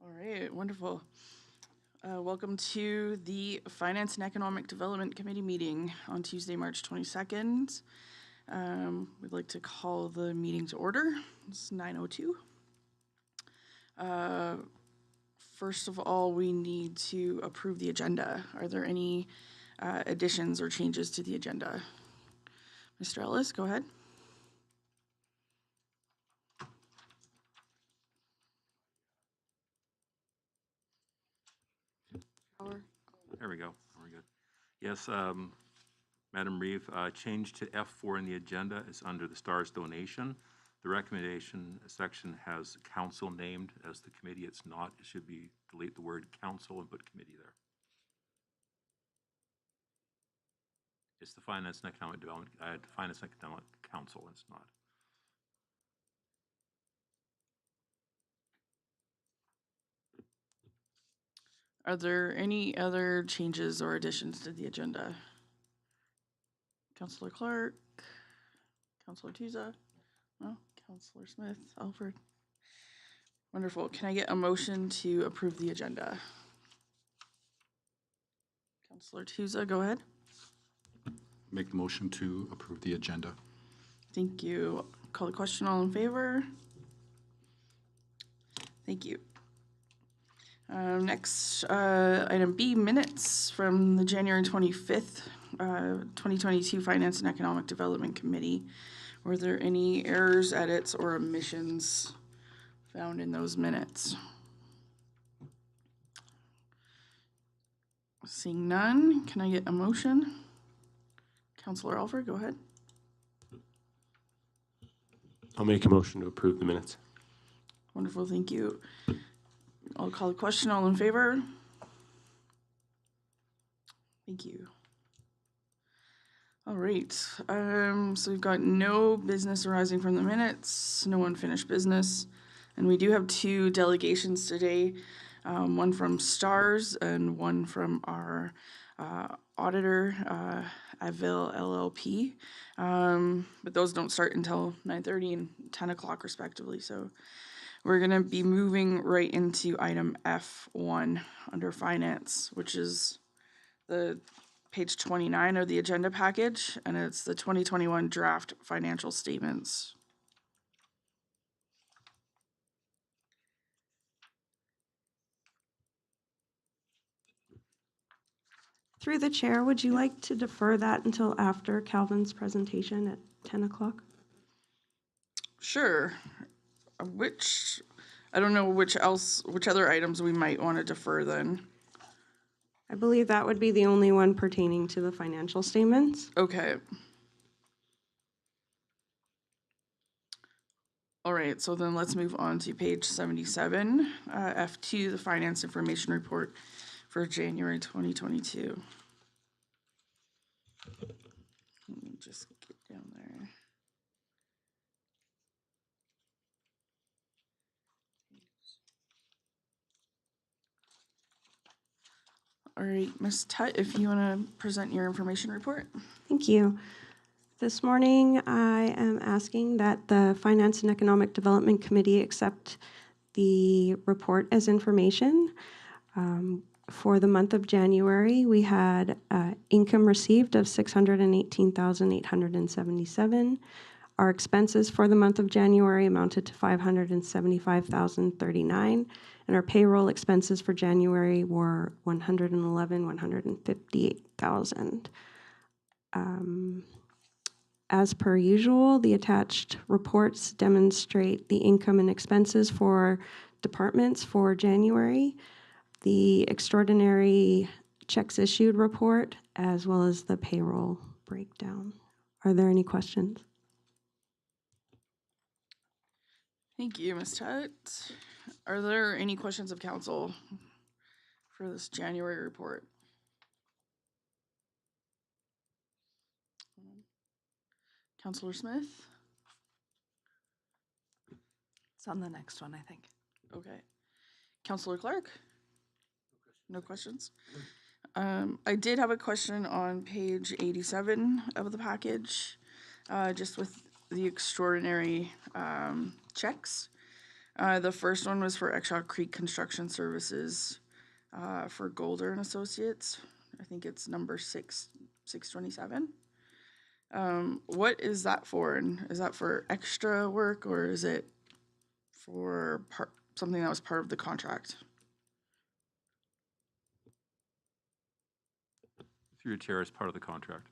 All right, wonderful. Welcome to the Finance and Economic Development Committee meeting on Tuesday, March 22nd. We'd like to call the meeting to order. It's 9:02. First of all, we need to approve the agenda. Are there any additions or changes to the agenda? Mr. Ellis, go ahead. There we go. We're good. Yes, Madam Reeve, change to F4 in the agenda is under the STARS donation. The recommendation section has council named as the committee. It's not. It should be delete the word council and put committee there. It's the Finance and Economic Development, Finance and Economic Council. It's not. Are there any other changes or additions to the agenda? Councillor Clark, Councillor Tuza, no, Councillor Smith, Alfred. Wonderful. Can I get a motion to approve the agenda? Councillor Tuza, go ahead. Make the motion to approve the agenda. Thank you. Call the question. All in favor? Thank you. Next, item B, minutes from the January 25th, 2022 Finance and Economic Development Committee. Were there any errors, edits, or omissions found in those minutes? Seeing none, can I get a motion? Councillor Alford, go ahead. I'll make a motion to approve the minutes. Wonderful, thank you. I'll call the question. All in favor? Thank you. All right, so we've got no business arising from the minutes, no unfinished business, and we do have two delegations today, one from STARS and one from our auditor, Avail LLP, but those don't start until 9:30 and 10 o'clock respectively, so we're going to be moving right into item F1 under finance, which is the page 29 of the agenda package, and it's the 2021 draft financial statements. Through the chair, would you like to defer that until after Calvin's presentation at 10 o'clock? Sure. I don't know which other items we might want to defer then. I believe that would be the only one pertaining to the financial statements. Okay. All right, so then let's move on to page 77, F2, the Finance Information Report for January 2022. Let me just get down there. All right, Ms. Tutt, if you want to present your information report. Thank you. This morning, I am asking that the Finance and Economic Development Committee accept the report as information. For the month of January, we had income received of $618,877. Our expenses for the month of January amounted to $575,039, and our payroll expenses for January were $158,000. As per usual, the attached reports demonstrate the income and expenses for departments for January, the extraordinary checks issued report, as well as the payroll breakdown. Are there any questions? Thank you, Ms. Tutt. Are there any questions of council for this January report? Councillor Smith? It's on the next one, I think. Okay. Councillor Clark? No questions? I did have a question on page 87 of the package, just with the extraordinary checks. The first one was for Exshaw Creek Construction Services for Golder and Associates. I think it's number 627. What is that for? And is that for extra work or is it for something that was part of the contract? Through your chair as part of the contract.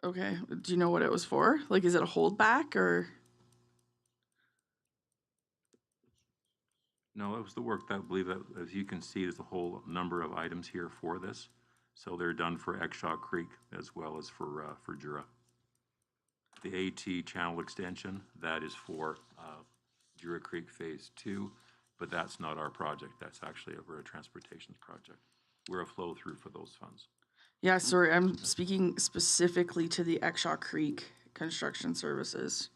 Okay. Do you know what it was for? Like, is it a holdback or? No, it was the work that I believe that, as you can see, there's a whole number of items here for this. So they're done for Exshaw Creek as well as for Jura. The AT channel extension, that is for Jura Creek Phase 2, but that's not our project. That's actually over a transportation project. We're a flow through for those funds. Yeah, sorry, I'm speaking specifically to the Exshaw Creek Construction Services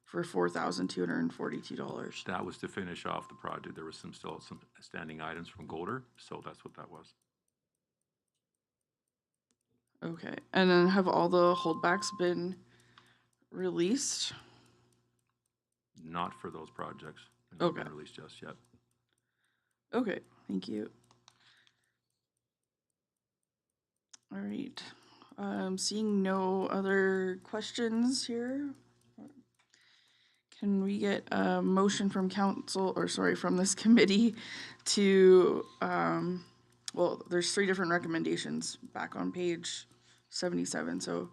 for $4,242. That was to finish off the project. There was still some standing items from Golder, so that's what that was. Okay, and then have all the holdbacks been released? Not for those projects. They've not been Okay. released just yet. Okay, thank you. All right. Seeing no other questions here, can we get a motion from council, or sorry, from this committee to, well, there's 3 different recommendations back on page 77. So,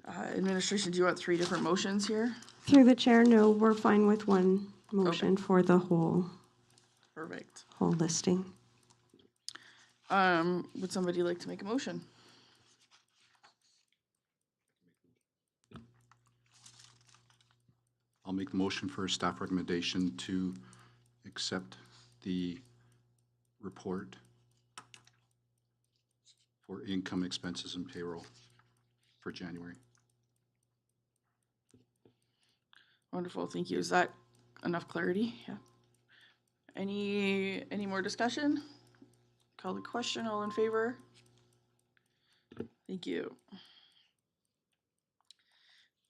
administration, do you want 3 different motions here? Through the chair, no, we're fine with one motion for the whole Perfect. listing. Would somebody like to make a motion? I'll make the motion for a staff recommendation to accept the report for income, expenses, and payroll for January. Wonderful, thank you. Is that enough clarity? Yeah. Any more discussion? Call the question, all in favor? Thank you.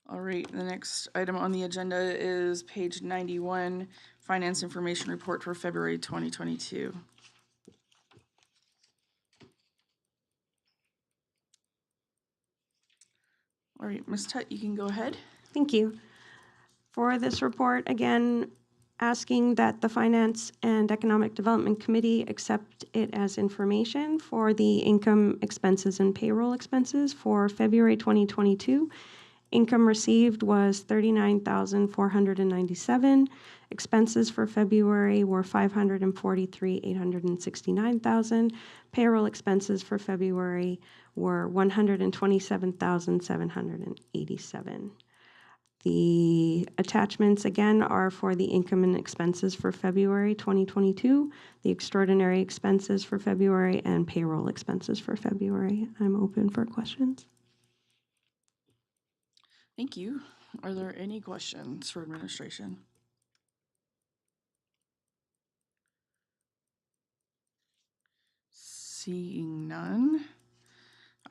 All right, the next item on the agenda is page 91, Finance Information Report for February 2022. All right, Ms. Tutt, you can go ahead. Thank you. For this report, again, asking that the Finance and Economic Development Committee accept it as information for the income, expenses, and payroll expenses for February 2022. Income received was $39,497. Expenses for February were $543,869,000. Payroll expenses for February were $127,787. The attachments, again, are for the income and expenses for February 2022, the extraordinary expenses for February, and payroll expenses for February. I'm open for questions. Thank you. Are there any questions for administration? Seeing none.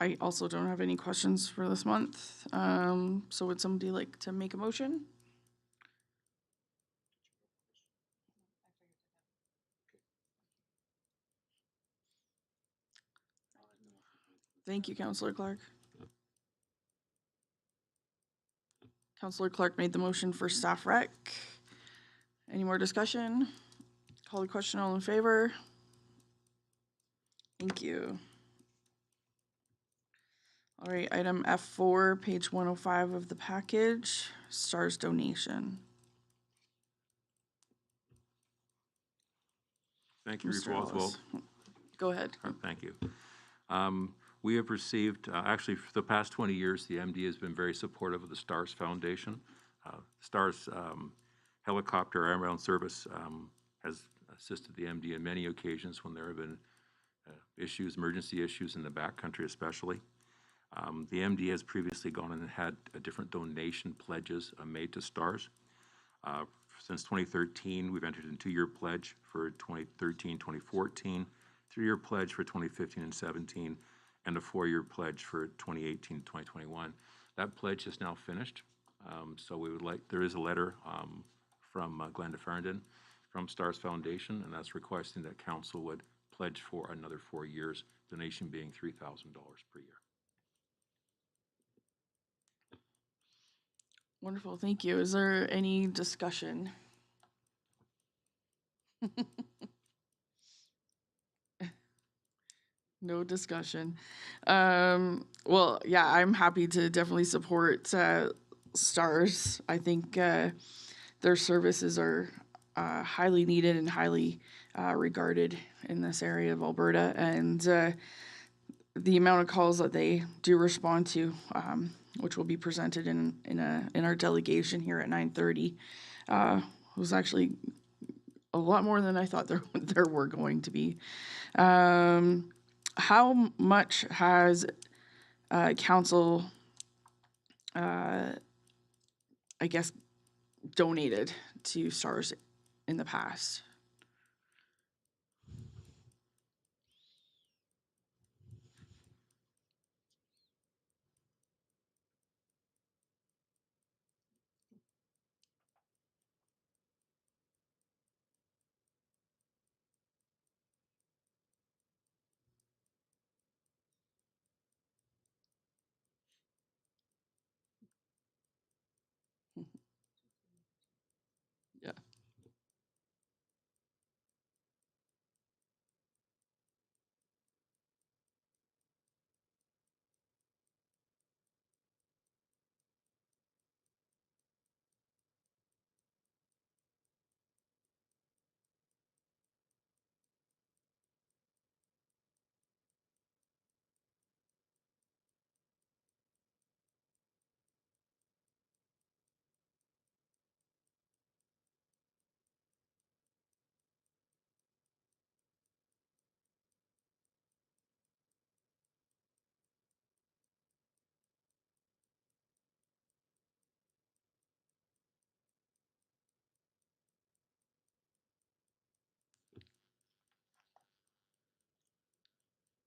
I also don't have any questions for this month. So would somebody like to make a motion? Thank you, Councillor Clark. Councillor Clark made the motion for staff rec. Any more discussion? Call the question, all in favor? Thank you. All right, item F4, page 105 of the package, STARS donation. Thank you, Reeve Mr. Ellis. Oswald. Go ahead. Thank you. We have received, actually, for the past 20 years, the MD has been very supportive of the STARS Foundation. STARS Helicopter Air Ambulance Service has assisted the MD on many occasions when there have been issues, emergency issues in the backcountry especially. The MD has previously gone and had different donation pledges made to STARS. Since 2013, we've entered a 2-year pledge for 2013, 2014, 3-year pledge for 2015 and 17, and a 4-year pledge for 2018, 2021. That pledge is now finished. So we would like, there is a letter from Glenda Farnden from Stars Foundation, and that's requesting that council would pledge for another 4 years, donation being $3,000 per year. Wonderful, thank you. Is there any discussion? No discussion. Well, yeah, I'm happy to definitely support STARS. I think their services are highly needed and highly regarded in this area of Alberta, and the amount of calls that they do respond to, which will be presented in our delegation here at 9:30, was actually a lot more than I thought there were going to be. How much has council, I guess, donated to STARS in the past? Yeah.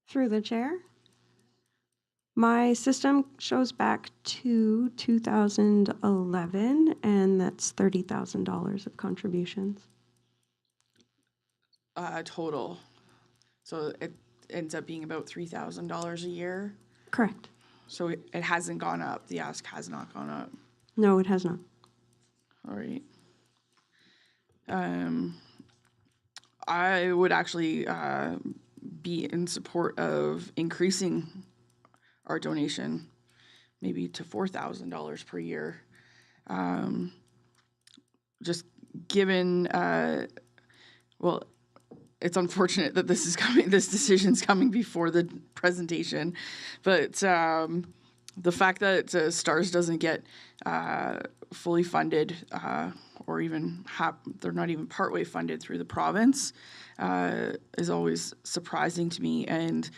Through the chair. My system shows back to 2011, and that's $30,000 of contributions. Total. So it ends up being about $3,000 a year. Correct. So it hasn't gone up. The ask has not gone up. No, it has not. All right. I would actually be in support of increasing our donation, maybe to $4,000 per year. Just given, well, it's unfortunate that this decision's coming before the presentation, but the fact that STARS doesn't get fully funded, or even they're not even partway funded through the province, is always surprising to me. And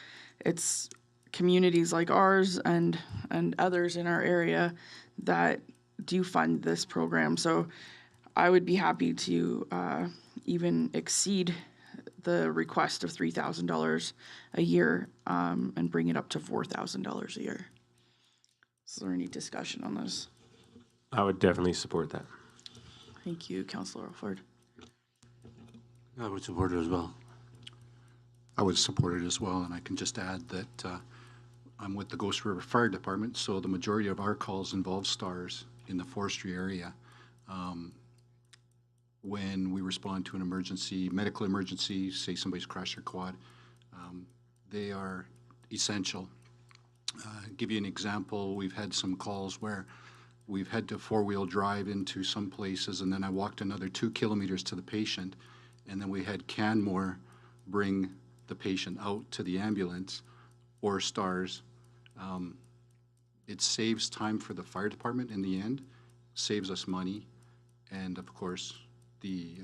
it's communities like ours and others in our area that do fund this program. So I would be happy to even exceed the request of $3,000 a year, and bring it up to $4,000 a year. Is there any discussion on this? I would definitely support that. Thank you, Councillor Alford. I would support it as well. I would support it as well, and I can just add that I'm with the Ghost River Fire Department, so the majority of our calls involve STARS in the forestry area. When we respond to an emergency, medical emergency, say somebody's crashed their quad, they are essential. Give you an example, we've had some calls where we've had to four-wheel drive into some places, and then I walked another 2 kilometers to the patient, and then we had Canmore bring the patient out to the ambulance or STARS. It saves time for the fire department in the end, saves us money, and of course, the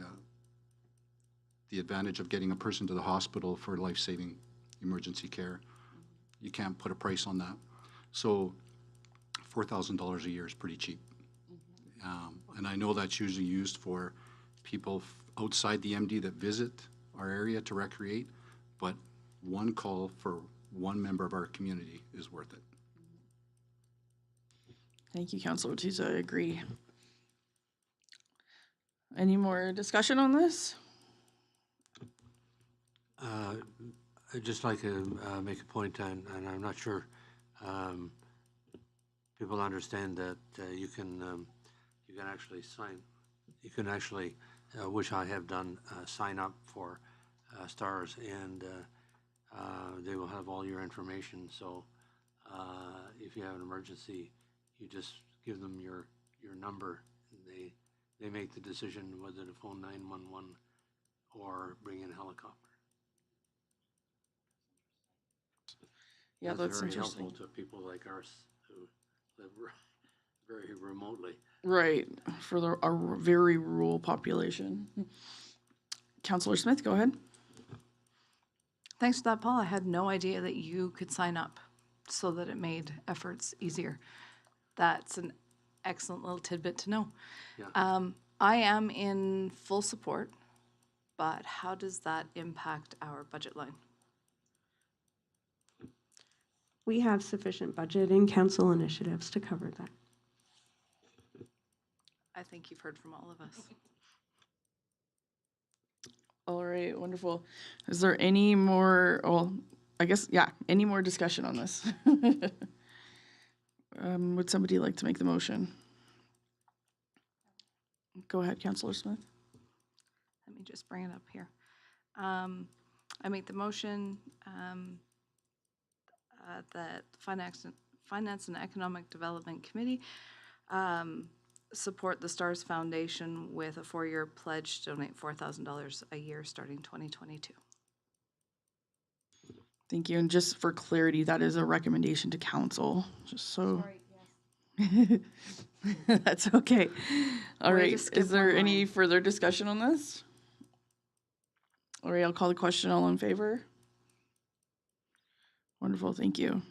advantage of getting a person to the hospital for life-saving emergency care. You can't put a price on that. So $4,000 a year is pretty cheap. And I know that's usually used for people outside the MD that visit our area to recreate, but one call for one member of our community is worth it. Thank you, Councillor Tusa. I agree. Any more discussion on this? I'd just like to make a point, and I'm not sure people understand that you can actually sign, you can actually, which I have done, sign up for STARS, and they will have all your information. So if you have an emergency, you just give them your number, and they make the decision whether to phone 911 or bring in a helicopter. Yeah, that's very interesting. helpful to people like us who live very remotely. Right, for a very rural population. Councillor Smith, go ahead. Thanks for that, Paul. I had no idea that you could sign up so that it made efforts easier. That's an excellent little tidbit to know. Yeah. I am in full support, but how does that impact our budget line? We have sufficient budget and council initiatives to cover that. I think you've heard from all of us. All right, wonderful. Is there any more, well, I guess, yeah, any more discussion on this? Would somebody like to make the motion? Go ahead, Councillor Smith. Let me just bring it up here. I make the motion that Finance and Economic Development Committee support the STARS Foundation with a 4-year pledge to donate $4,000 a year starting 2022. Thank you. And just for clarity, that is a recommendation to council, just so. Sorry, yes. That's okay. All Way to right. skip Is there one any line. further discussion on this? All right, I'll call the question. All in favor? Wonderful. Thank you.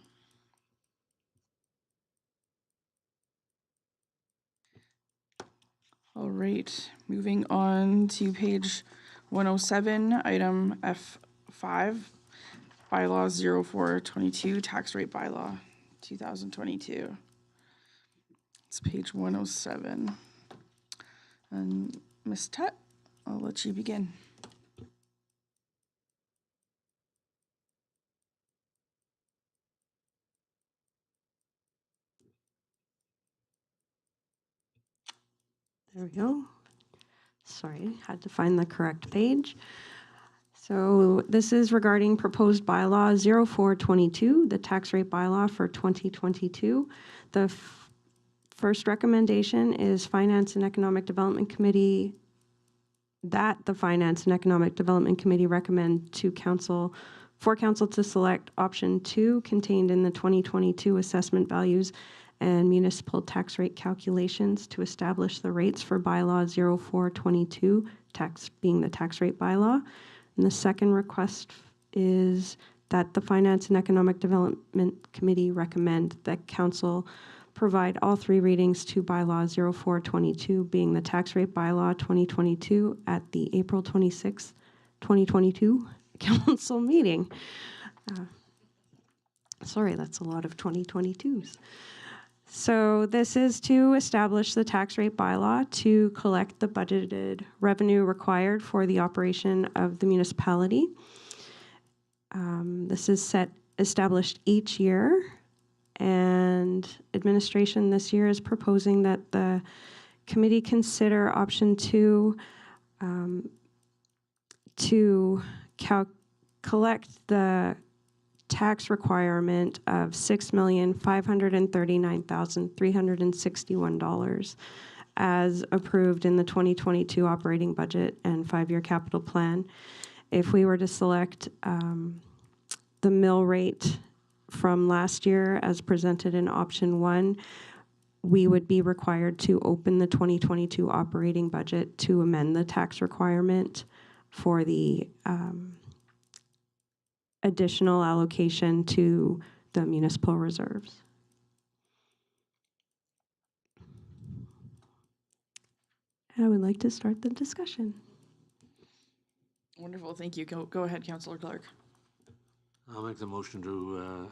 All right. Moving on to page 107, item F5, Bylaw 0422, Tax Rate Bylaw 2022. It's page 107. And Ms. Tutt, I'll let you begin. There we go. Sorry, had to find the correct page. So this is regarding proposed bylaw 0422, the tax rate bylaw for 2022. The first recommendation is Finance and Economic Development Committee, that the Finance and Economic Development Committee recommend to council, for council to select option 2 contained in the 2022 assessment values and municipal tax rate calculations to establish the rates for bylaw 0422, tax being the tax rate bylaw. And the second request is that the Finance and Economic Development Committee recommend that council provide all 3 readings to bylaw 0422, being the tax rate bylaw 2022 at the April 26th, 2022 council meeting. Sorry, that's a lot of 2022s. So this is to establish the tax rate bylaw to collect the budgeted revenue required for the operation of the municipality. This is established each year, and administration this year is proposing that the committee consider option 2 to collect the tax requirement of $6,539,361 as approved in the 2022 operating budget and 5-year capital plan. If we were to select the mill rate from last year as presented in option 1, we would be required to open the 2022 operating budget to amend the tax requirement for the additional allocation to the municipal reserves. I would like to start the discussion. Wonderful. Thank you. Go ahead, Councillor Clark. I'll make the motion to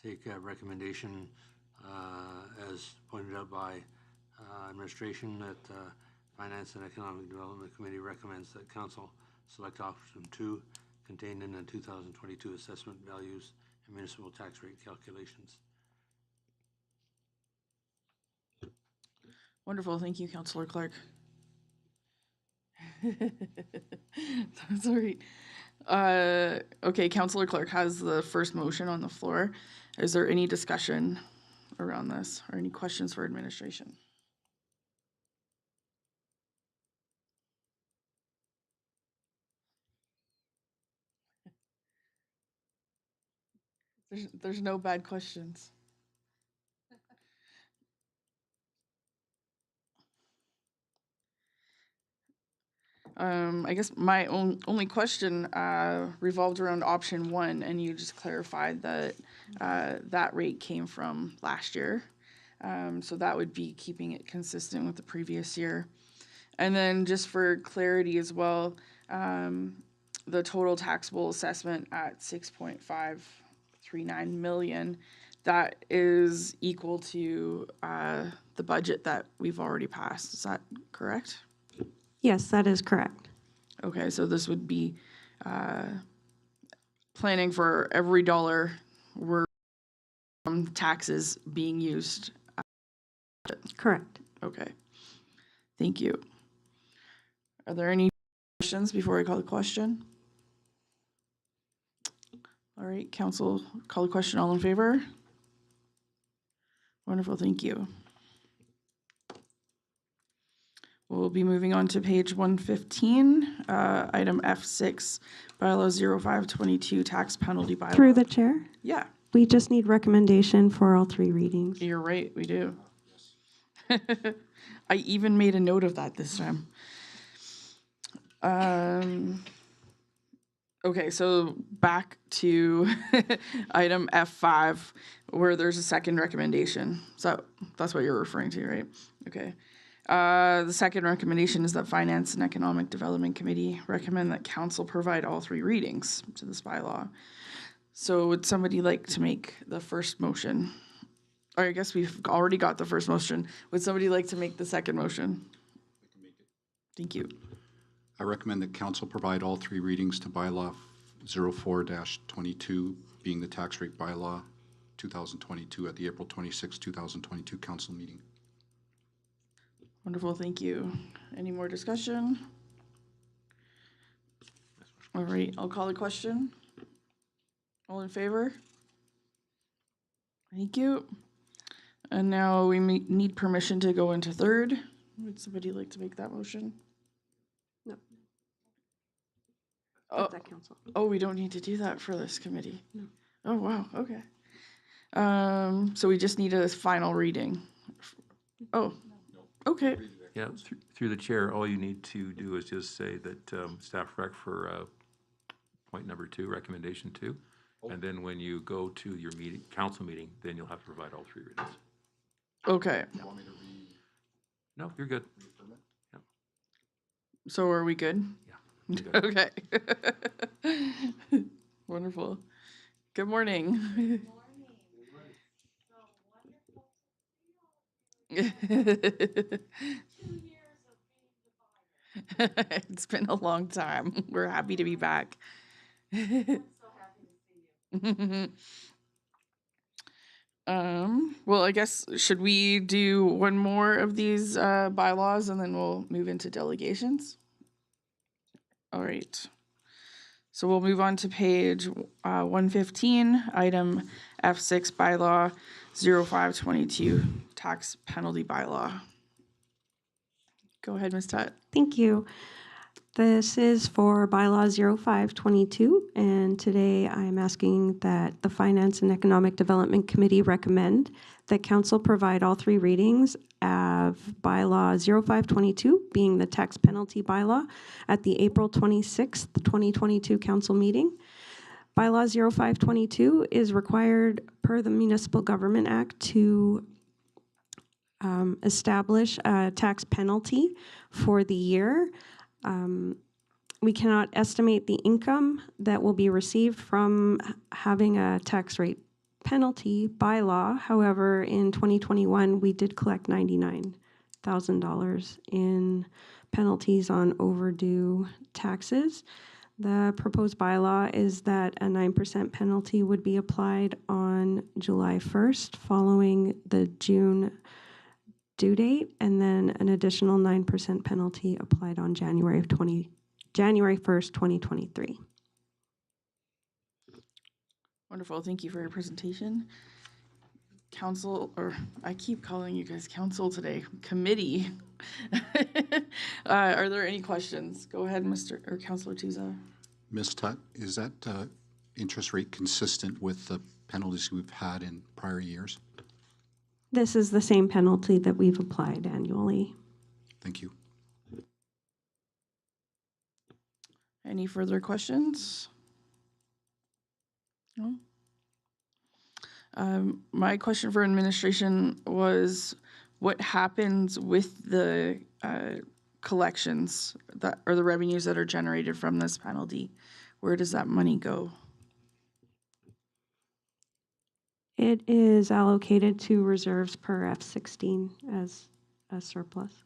take a recommendation as pointed out by administration that Finance and Economic Development Committee recommends that council select option 2 contained in the 2022 assessment values and municipal tax rate calculations. Wonderful, thank you, Councillor Clark. That's all right. Okay, Councillor Clark has the first motion on the floor. Is there any discussion around this or any questions for administration? There's no bad questions. I guess my only question revolved around option 1, and you just clarified that that rate came from last year. So that would be keeping it consistent with the previous year. And then just for clarity as well, the total taxable assessment at 6.539 million, that is equal to the budget that we've already passed. Is that correct? Yes, that is correct. Okay, so this would be planning for every dollar we're from taxes being used. Correct. Okay, thank you. Are there any questions before I call the question? All right, council, call the question. All in favor? Wonderful, thank you. We'll be moving on to page 115, item F6, Bylaw 0522, tax penalty bylaw. Through the chair, Yeah, we just need recommendation for all 3 readings. you're right, we do. I even made a note of that this time. Okay, so back to item F5, where there's a second recommendation. So that's what you're referring to, right? Okay. The second recommendation is that Finance and Economic Development Committee recommend that council provide all 3 readings to this bylaw. So would somebody like to make the first motion? Or I guess we've already got the first motion. Would somebody like to make the second motion? I can make it. Thank you. I recommend that council provide all 3 readings to bylaw 04-22, being the tax rate bylaw 2022 at the April 26, 2022 council meeting. Wonderful, thank you. Any more discussion? All right, I'll call the question. All in favor? Thank you. And now we need permission to go into third. Would somebody like to make that motion? No. Oh, That council. oh, we don't need to do that for this committee. No. Oh, wow, okay. So we just need a final reading. Oh, okay. Yeah, through the chair, all you need to do is just say that staff rec for point number 2, recommendation 2. And then when you go to your meeting, council meeting, then you'll have to provide all 3 readings. Okay, No, you're good. so are we good? Yeah. You're good. Okay. Wonderful. Good morning. It's been a long time. We're happy to be back. Well, I guess, should we do one more of these bylaws and then we'll move into delegations? All right. So we'll move on to page 115, item F6, bylaw 0522, tax penalty bylaw. Go ahead, Ms. Tutt. Thank you. This is for bylaw 0522, and today I am asking that the Finance and Economic Development Committee recommend that council provide all 3 readings of bylaw 0522, being the tax penalty bylaw, at the April 26th, 2022 council meeting. Bylaw 0522 is required per the Municipal Government Act to establish a tax penalty for the year. We cannot estimate the income that will be received from having a tax rate penalty by law. However, in 2021, we did collect $99,000 in penalties on overdue taxes. The proposed bylaw is that a 9% penalty would be applied on July 1st following the June due date, and then an additional 9% penalty applied on January 1st, 2023. Wonderful. Thank you for your presentation. Council, or I keep calling you guys council today, committee. Are there any questions? Go ahead, Mr. or Councilor Tiza. Ms. Tutt, is that interest rate consistent with the penalties we've had in prior years? This is the same penalty that we've applied annually. Thank you. Any further questions? No? My question for administration was, what happens with the collections that or the revenues that are generated from this penalty? Where does that money go? It is allocated to reserves per F16 as a surplus.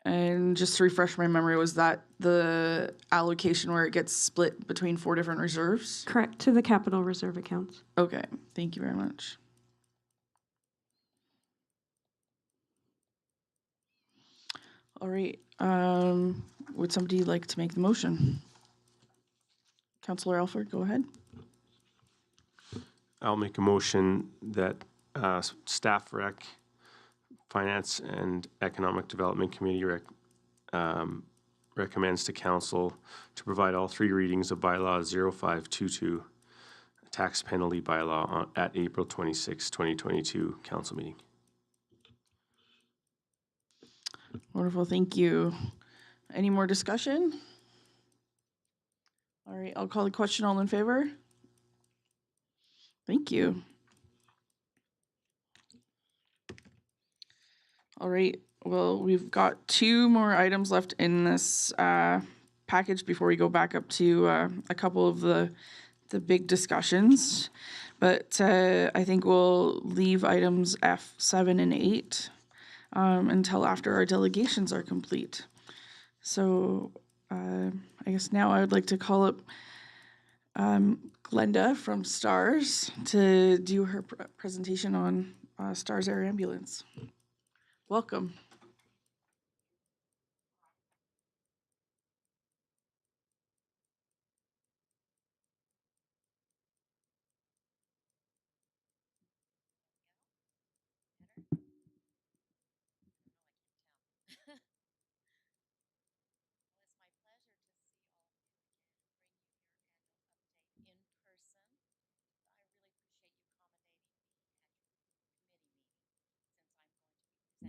And just to refresh my memory, was that the allocation where it gets split between 4 different reserves? Correct, to the capital reserve accounts. Okay, thank you very much. All right, would somebody like to make the motion? Councillor Alford, go ahead. I'll make a motion that staff rec, finance and economic development committee recommends to council to provide all 3 readings of bylaw 0522, tax penalty bylaw at April 26, 2022 council meeting. Wonderful, thank you. Any more discussion? All right, I'll call the question. All in favor? Thank you. All right, well, we've got 2 more items left in this package before we go back up to a couple of the big discussions. But I think we'll leave items F7 and 8 until after our delegations are complete. So I guess now I would like to call up Glenda from STARS to do her presentation on STARS Air Ambulance. Welcome. Presenting to other councils in the area today as well, so it was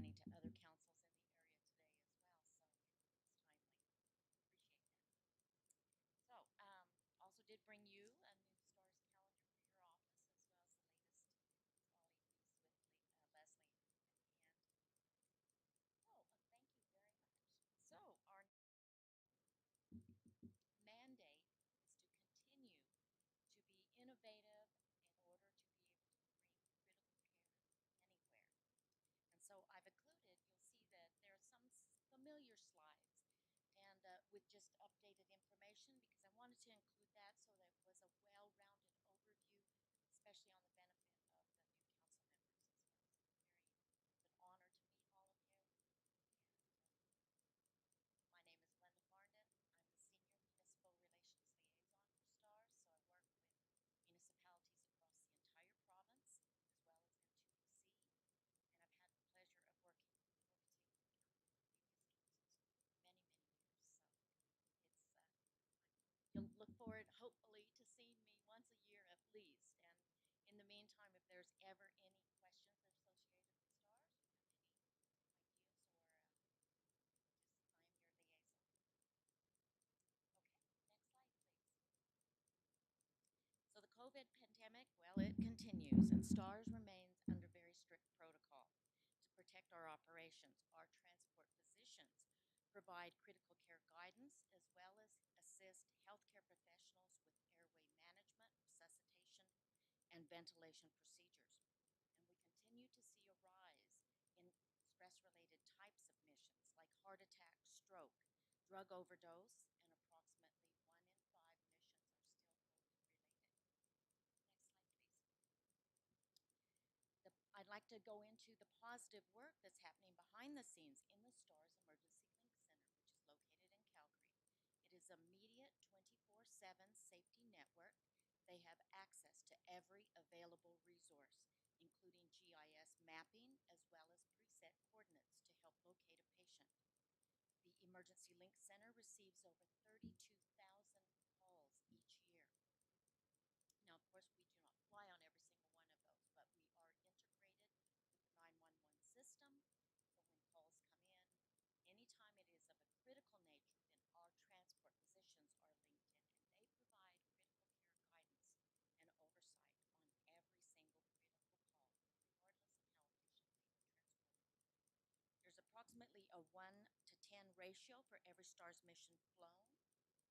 timely. Appreciate that. So, also did bring you a new STARS calendar for your office, as well as the latest Audities with Leslie at the end. Thank you very much. So, our mandate is to continue to be innovative in order to be able to bring critical care anywhere. And so I've included, you'll see that there are some familiar slides and with just updated information, because I wanted to include that so that it was a well-rounded overview, especially on the benefit of the new council members as well. So it's an honor to meet all of you. And my name is Glenda Farnden. I'm the Senior Municipal Relations Liaison for STARS, so I work with municipalities across the entire province as well as N2C. And I've had the pleasure of working with previous councils for many, many years. So you'll look forward, hopefully, to seeing me once a year at least. And in the meantime, if there's ever any questions associated with STARS or have any ideas, or I am your liaison. Okay, next slide, please. So the COVID pandemic, well, it continues, and STARS remains under very strict protocol to protect our operations. Our transport physicians provide critical care guidance as well as assist healthcare professionals with airway management, resuscitation, ventilation procedures. And we continue to see a rise in stress-related types of missions like heart attack, stroke, drug overdose, and approximately 1 in 5 missions are still COVID-related. Next slide, please. I'd like to go into the positive work that's happening behind the scenes in the STARS Emergency Link Center, which is located in Calgary. It is an immediate 24/7 safety network. They have access to every available resource, including GIS mapping as well as preset coordinates to help locate a patient. The Emergency Link Center receives over 32,000 calls each year. Now, of course, we do not fly on every single one of those, but we are integrated with the 911 system. So when calls come in, anytime it is of a critical nature, then our transport physicians are linked in, and they provide critical care guidance and oversight on every single critical call, regardless of how a patient may be transported. There's approximately a 1 to 10 ratio for every STARS mission flown.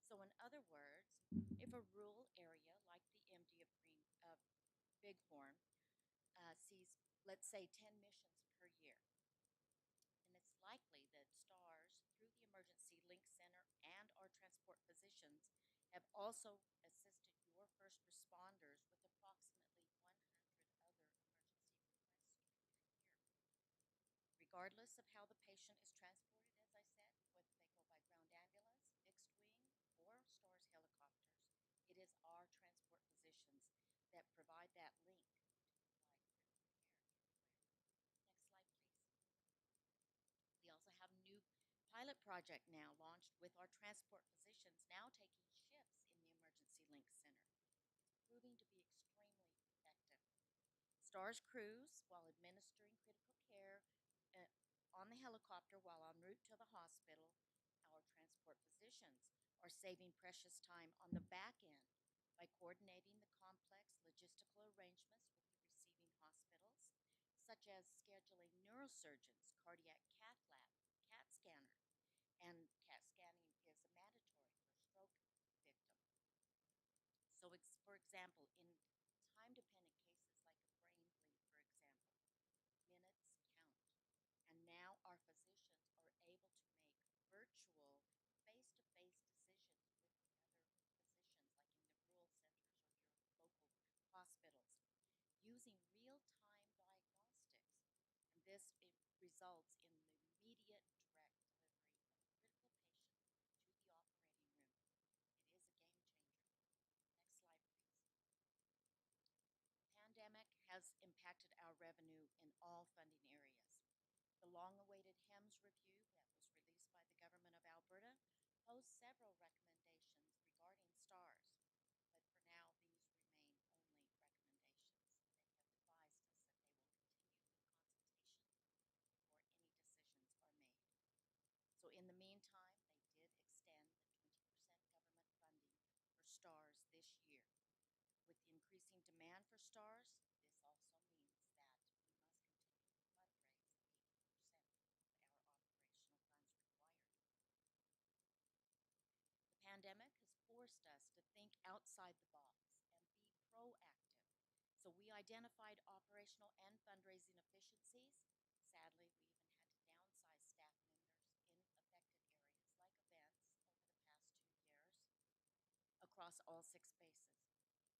So in other words, if a rural area like the MD of Bighorn sees, let's say, 10 missions per year, then it's likely that STARS, through the Emergency Link Center and our transport physicians, have also assisted your first responders with approximately 100 other emergency requests during that year. Regardless of how the patient is transported, as I said, whether they go by ground ambulance, fixed wing, or STARS helicopters, it is our transport physicians that provide that link to provide critical care anywhere. Next slide, please. We also have a new pilot project now launched with our transport physicians now taking shifts in the Emergency Link Center. It's proving to be extremely effective. STARS crews, while administering critical care on the helicopter while en route to the hospital, our transport physicians are saving precious time on the back end by coordinating the complex logistical arrangements with the receiving hospitals, such as scheduling neurosurgeons, cardiac cath lab, CAT scanner, and CAT scanning is a mandatory for stroke victims. So, for example, in time-dependent cases like a brain bleed, for example, minutes count. And now our physicians are able to make virtual, face-to-face decisions with the other physicians, like in the rural centers or your local hospitals, using real-time diagnostics. And this results in the immediate direct delivery of a critical patient to the operating room. It is a game changer. Next slide, please. The pandemic has impacted our revenue in all funding areas. The long-awaited HEMS review that was released by the Government of Alberta posed several recommendations regarding STARS, but for now these remain only recommendations. They have advised us that they will continue with consultation before any decisions are made. So in the meantime, they did extend the 20% government funding for STARS this year. With the increasing demand for STARS, this also means that we must continue to fundraise 80% of our operational funds required. The pandemic has forced us to think outside the box and be proactive. So we identified operational and fundraising efficiencies. Sadly, we even had to downsize staff members in affected areas like events over the past 2 years across all 6 bases.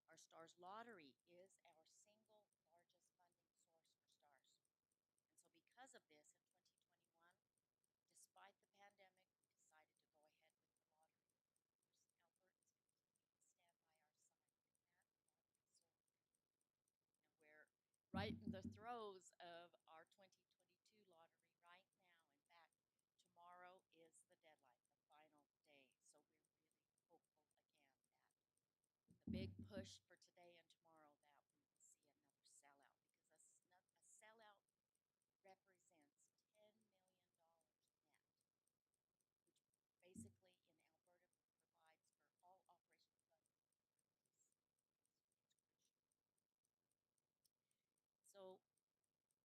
Our STARS lottery is our single largest funding source for STARS. And so because of this, in 2021, despite the pandemic, we decided to go ahead with the lottery. Of course, Albertans continue to stand by our side, and that lottery is so effective. And we're right in the throes of our 2022 lottery right now. In fact, tomorrow is the deadline, the final day. So we're really hopeful again that the big push for today and tomorrow that we will see another sellout, because a sellout represents $10 million net, which basically in Alberta provides for all operational funding for this event. It's crucial. So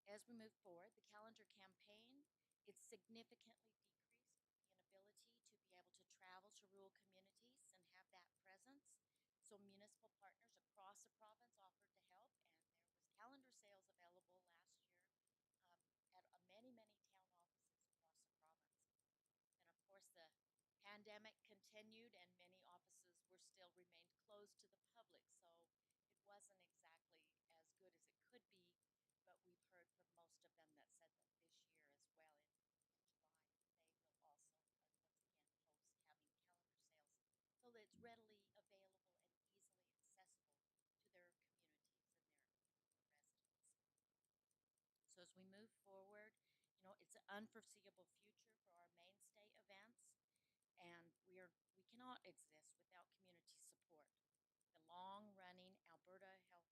as we move forward, the calendar campaign, it's significantly decreased the inability to be able to travel to rural communities and have that presence. So municipal partners across the province offered to help, and pandemic continued and many offices were still remained closed to the public, so it wasn't exactly as good as it could be, but we've heard from most of them that said that this year as well in July, they will also once again host having calendar sales so that it's readily available and easily accessible to their communities and their residents. So as we move forward, it's an unforeseeable future for our mainstay events, and we cannot exist without community support. The long-running Alberta Health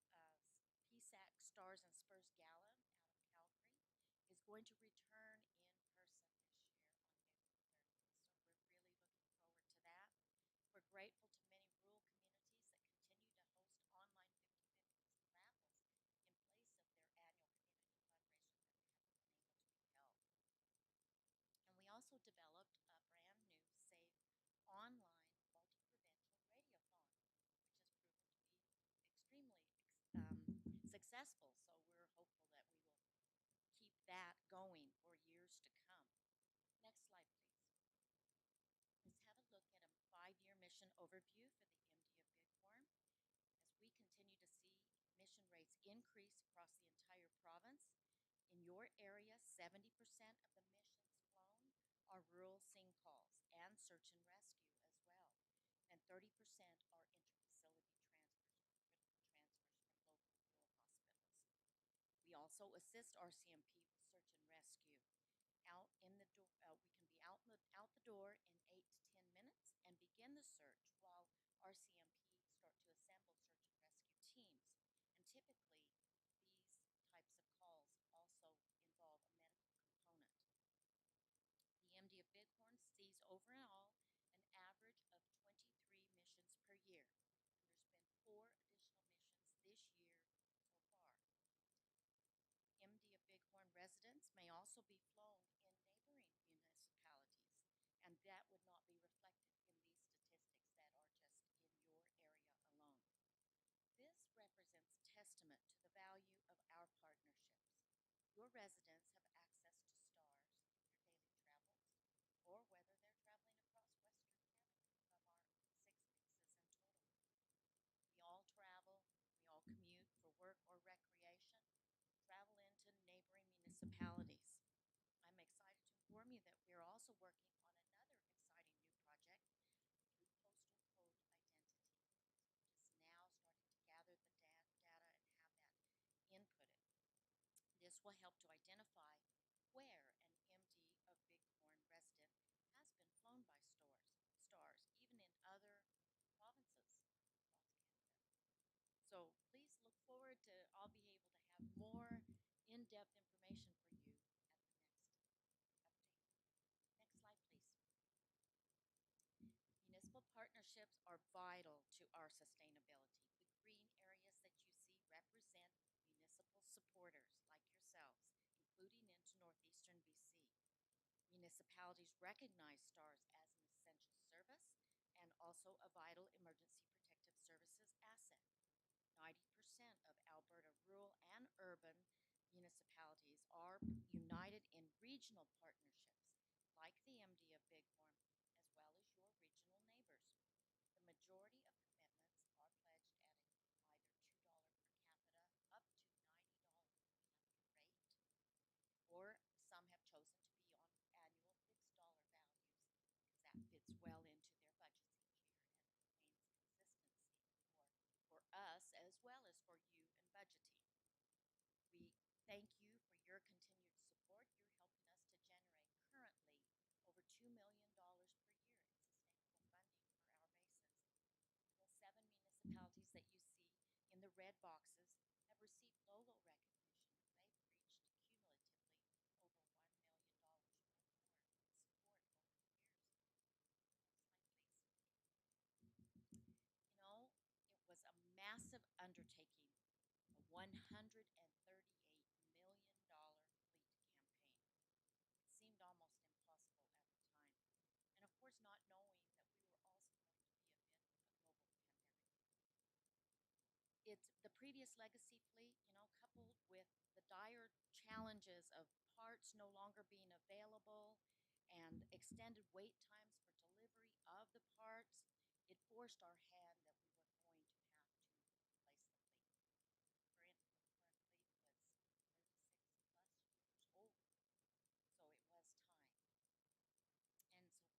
PSAC Stars and Spurs Gala out of Calgary is going to return in person this year on April 30th. So we're really looking forward to that. We're grateful to many rural communities that continue to host online 50/50s and raffles in place of their annual community fundraiser that haven't been able to be held. And we also developed a brand new, safe, online multi-provincial radiothon, which has proven to be extremely successful. So we're hopeful that we will keep that going for years to come. Next slide, please. Let's have a look at a 5-year mission overview for the MD of Bighorn. As we continue to see mission rates increase across the entire province, in your area, 70% of the missions flown are rural sing calls and search and rescue as well, and 30% are interfacility transfers or critical transfers from local rural hospitals. We also assist RCMP with search and rescue. Out in the door, we can be out the door in 8 to 10 minutes and begin the search while RCMP start to assemble search and rescue teams. And typically, these types of calls also involve a medical component. The MD of Bighorn sees overall an average of 23 missions per year, and there's been 4 additional missions this year so far. MD of Bighorn residents may also be flown in neighboring municipalities, and that would not be reflected in these statistics that are just in your area alone. This represents testament to the value of our partnerships. Your residents have access to STARS, their daily travels, or whether they're traveling across Western Canada from our 6 bases in total. We all travel, we all commute for work or recreation, travel into neighboring municipalities. I'm excited to inform you that we're also working on another exciting new project through postal code identity. Just now starting to gather the data and have that inputted. This will help to identify where an MD of Bighorn resident has been flown by STARS, even in other provinces across Canada. So please look forward to, I'll be able to have more in-depth information for you at the next update. Next slide, please. Municipal partnerships are vital to our sustainability. The green areas that you see represent municipal supporters like yourselves, including into northeastern BC. Municipalities recognize STARS as an essential service and also a vital emergency protective services asset. 90% of Alberta rural and urban municipalities are united in regional partnerships, like the MD of Bighorn, as well as your regional neighbors. The majority of commitments are pledged at either $2 per capita up to $90 per capita rate, or some have chosen to be on annual fixed dollar values because that fits well into their budgets each year and maintains consistency for us as well as for you in budgeting. We thank you for your continued support. You're helping us to generate currently over $2 million per year in sustainable funding for our bases. The 7 municipalities that you see in the red boxes have received logo recognition as they've reached cumulatively over $1 million or more in support over the years. Next slide, please. You know, it was a massive undertaking, a $138 million fleet campaign. It seemed almost impossible at the time. And of course, not knowing that we were also going to be amid a global pandemic. It's the previous legacy fleet, coupled with the dire challenges of parts no longer being available and extended wait times for delivery of the parts, it forced our hand that we were going to have to replace the fleet. The current fleet was 36 plus years old, so it was time. And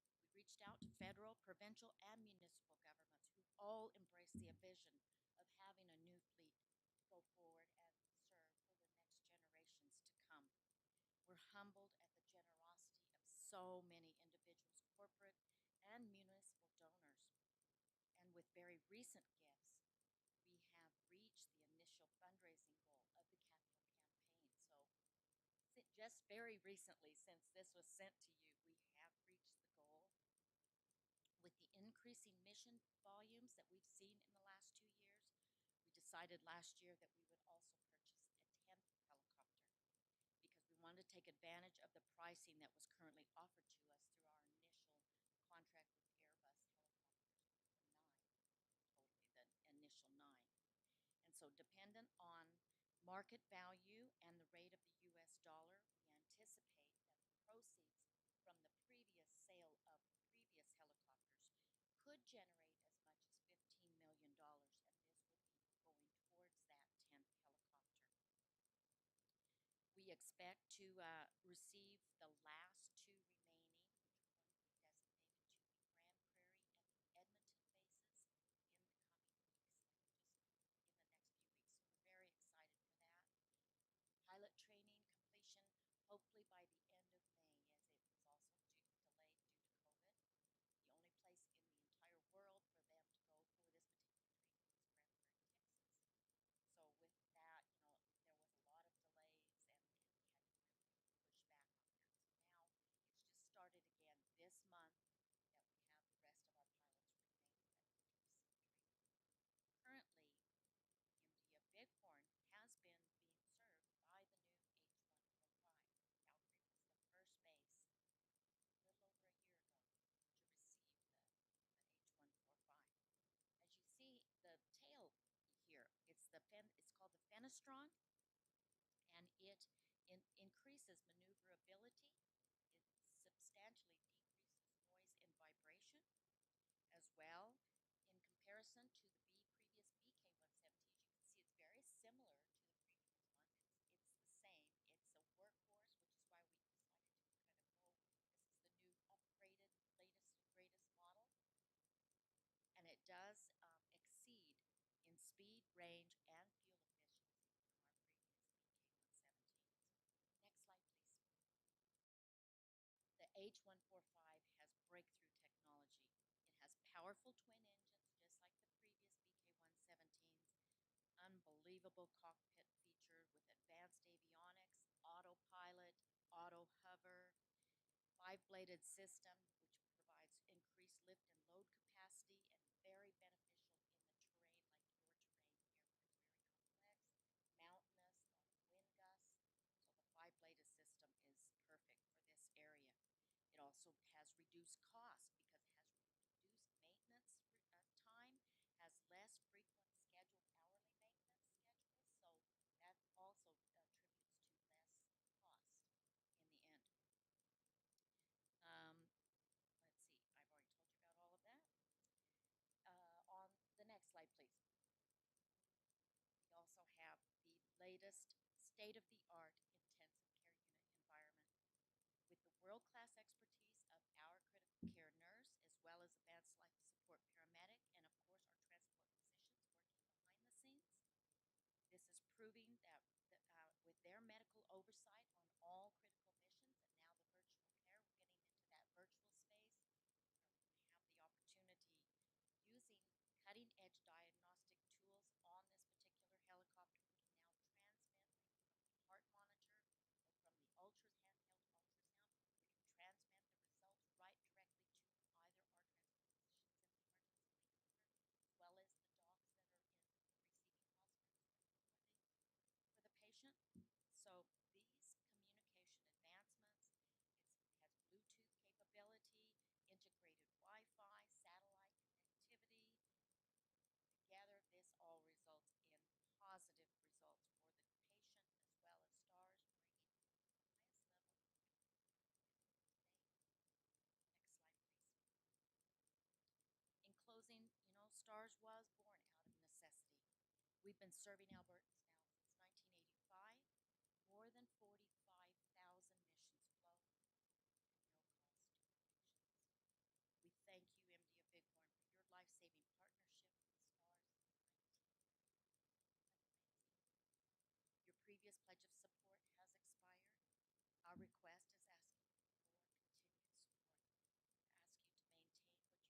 so we reached out to federal, provincial, and municipal governments who all embraced the vision of having a new fleet to go forward and serve for the next generations to come. We're humbled at the generosity of so many individuals, corporate and municipal donors. And with very recent gifts, we have reached the initial fundraising goal of the capital campaign. So just very recently, since this was sent to you, we have reached the goal. With the increasing mission volumes that we've seen in the last 2 years, we decided last year that we would also purchase a 10th helicopter because we wanted to take advantage of the pricing that was currently offered to us through our initial contract with Airbus helicopters for 9, totally the initial 9. And so dependent on market value and the rate of the US dollar, we anticipate that the proceeds from the previous sale of the previous helicopters could generate as much as $15 million, and this would be going towards that 10th helicopter. We expect to receive the last 2 remaining, which are going to be designated to the Grand Prairie and the Edmonton bases in the coming weeks, like just in the next few weeks. So we're very excited for that. Pilot training completion, hopefully by the end of May, as it was also delayed due to COVID. The only place in the entire world for them to go for this particular training was Grand Prairie, Texas. So with that, there was a lot of delays and we had to really push back on that. So now it's just started again this month that we have the rest of our pilots remain ready to receive training. Currently, MD of Bighorn has been being served by the new H145. Calgary was the first base a little over a year ago to receive the H145. As you see, the tail here, it's called the fenestron, and it increases maneuverability. It substantially decreases noise and vibration as well. In comparison to the previous BK-117, as you can see, it's very similar to the previous one. It's the same. It's a workhorse, which is why we decided to kind of go. This is the new upgraded, latest and greatest model, and it does exceed in speed, range, and fuel efficiency from our previous BK-117s. Next slide, please. The H145 has breakthrough technology. It has powerful twin engines, just like the previous BK-117s, unbelievable cockpit feature with advanced avionics, autopilot, auto hover, 5-bladed system, which provides increased lift and load capacity and very beneficial in the terrain like your terrain here, where it's very complex, mountainous, a lot of wind gusts. So the 5-bladed system is perfect for this area. It also has reduced cost because it has reduced maintenance time, has less frequent scheduled hourly maintenance schedules, so that also attributes to less cost in the end. Let's see, I've already told you about all of that. On the next slide, please. We also have the latest state-of-the-art intensive care unit environment. With the world-class expertise of our critical care nurse, as well as advanced life support paramedic, and of course our transport physicians working behind the scenes. This is proving that with their medical oversight on all critical missions, and now the virtual care, we're getting into that virtual space. We're going to have the opportunity using cutting-edge diagnostic tools on this particular helicopter. We can now transmit from the heart monitor been serving Albertans now since 1985. More than 45,000 missions flow at no cost to our nations. We thank you, MD of Bighorn, for your life-saving partnership with the stars in 1985. Have a nice day. Your previous pledge of support has expired. Our request is asking for continued support to ask you to maintain what you previously contributing,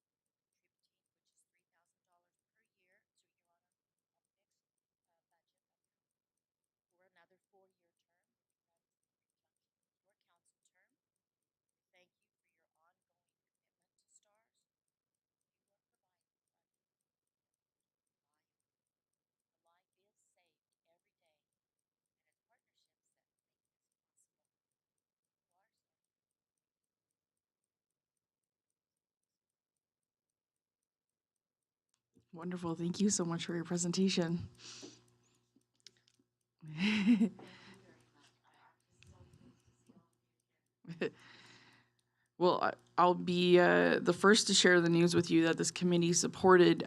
which is $3,000 per year. So you're on a fixed budget amount for another 4-year term. We do that in conjunction with your council term. We thank you for your ongoing commitment to STARS. You are providing funding that we can rely on. A life is saved every day, and it's partnerships that make this possible. You are STARS. Wonderful. Thank you so much for your presentation. Well, I'll be the first to share the news with you that this committee supported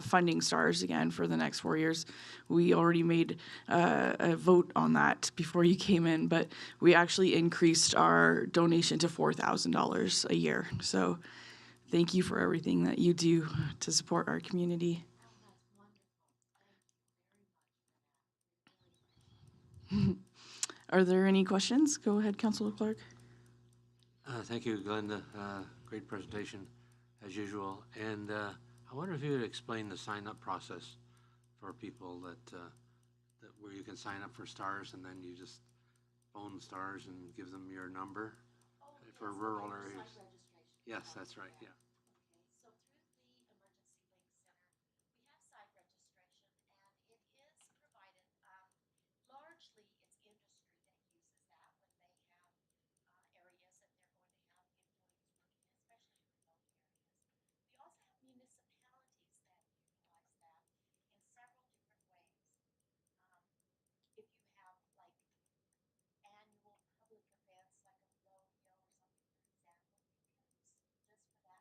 funding STARS again for the next 4 years. We already made a vote on that before you came in, but we actually increased our donation to $4,000 a year. So thank you for everything that you do to support our community. Oh, that's wonderful. Thank you very much for that. We really appreciate it. Are there any questions? Go ahead, Councilor Clark. Thank you, Glenda. Great presentation, as usual. And I wonder if you would explain the sign-up process for people that where you can sign up for STARS and then you just phone STARS and give them your number for rural areas. Site registration. Yes, that's right, yeah. Okay, so through the Emergency Link Center, we have site registration, and it is provided, largely it's industry that uses that when they have areas that they're going to have employees working in, especially in remote areas. We also have municipalities that utilize that in several different ways. Um, if you have like annual public events like a rodeo or something, for example, you can list for that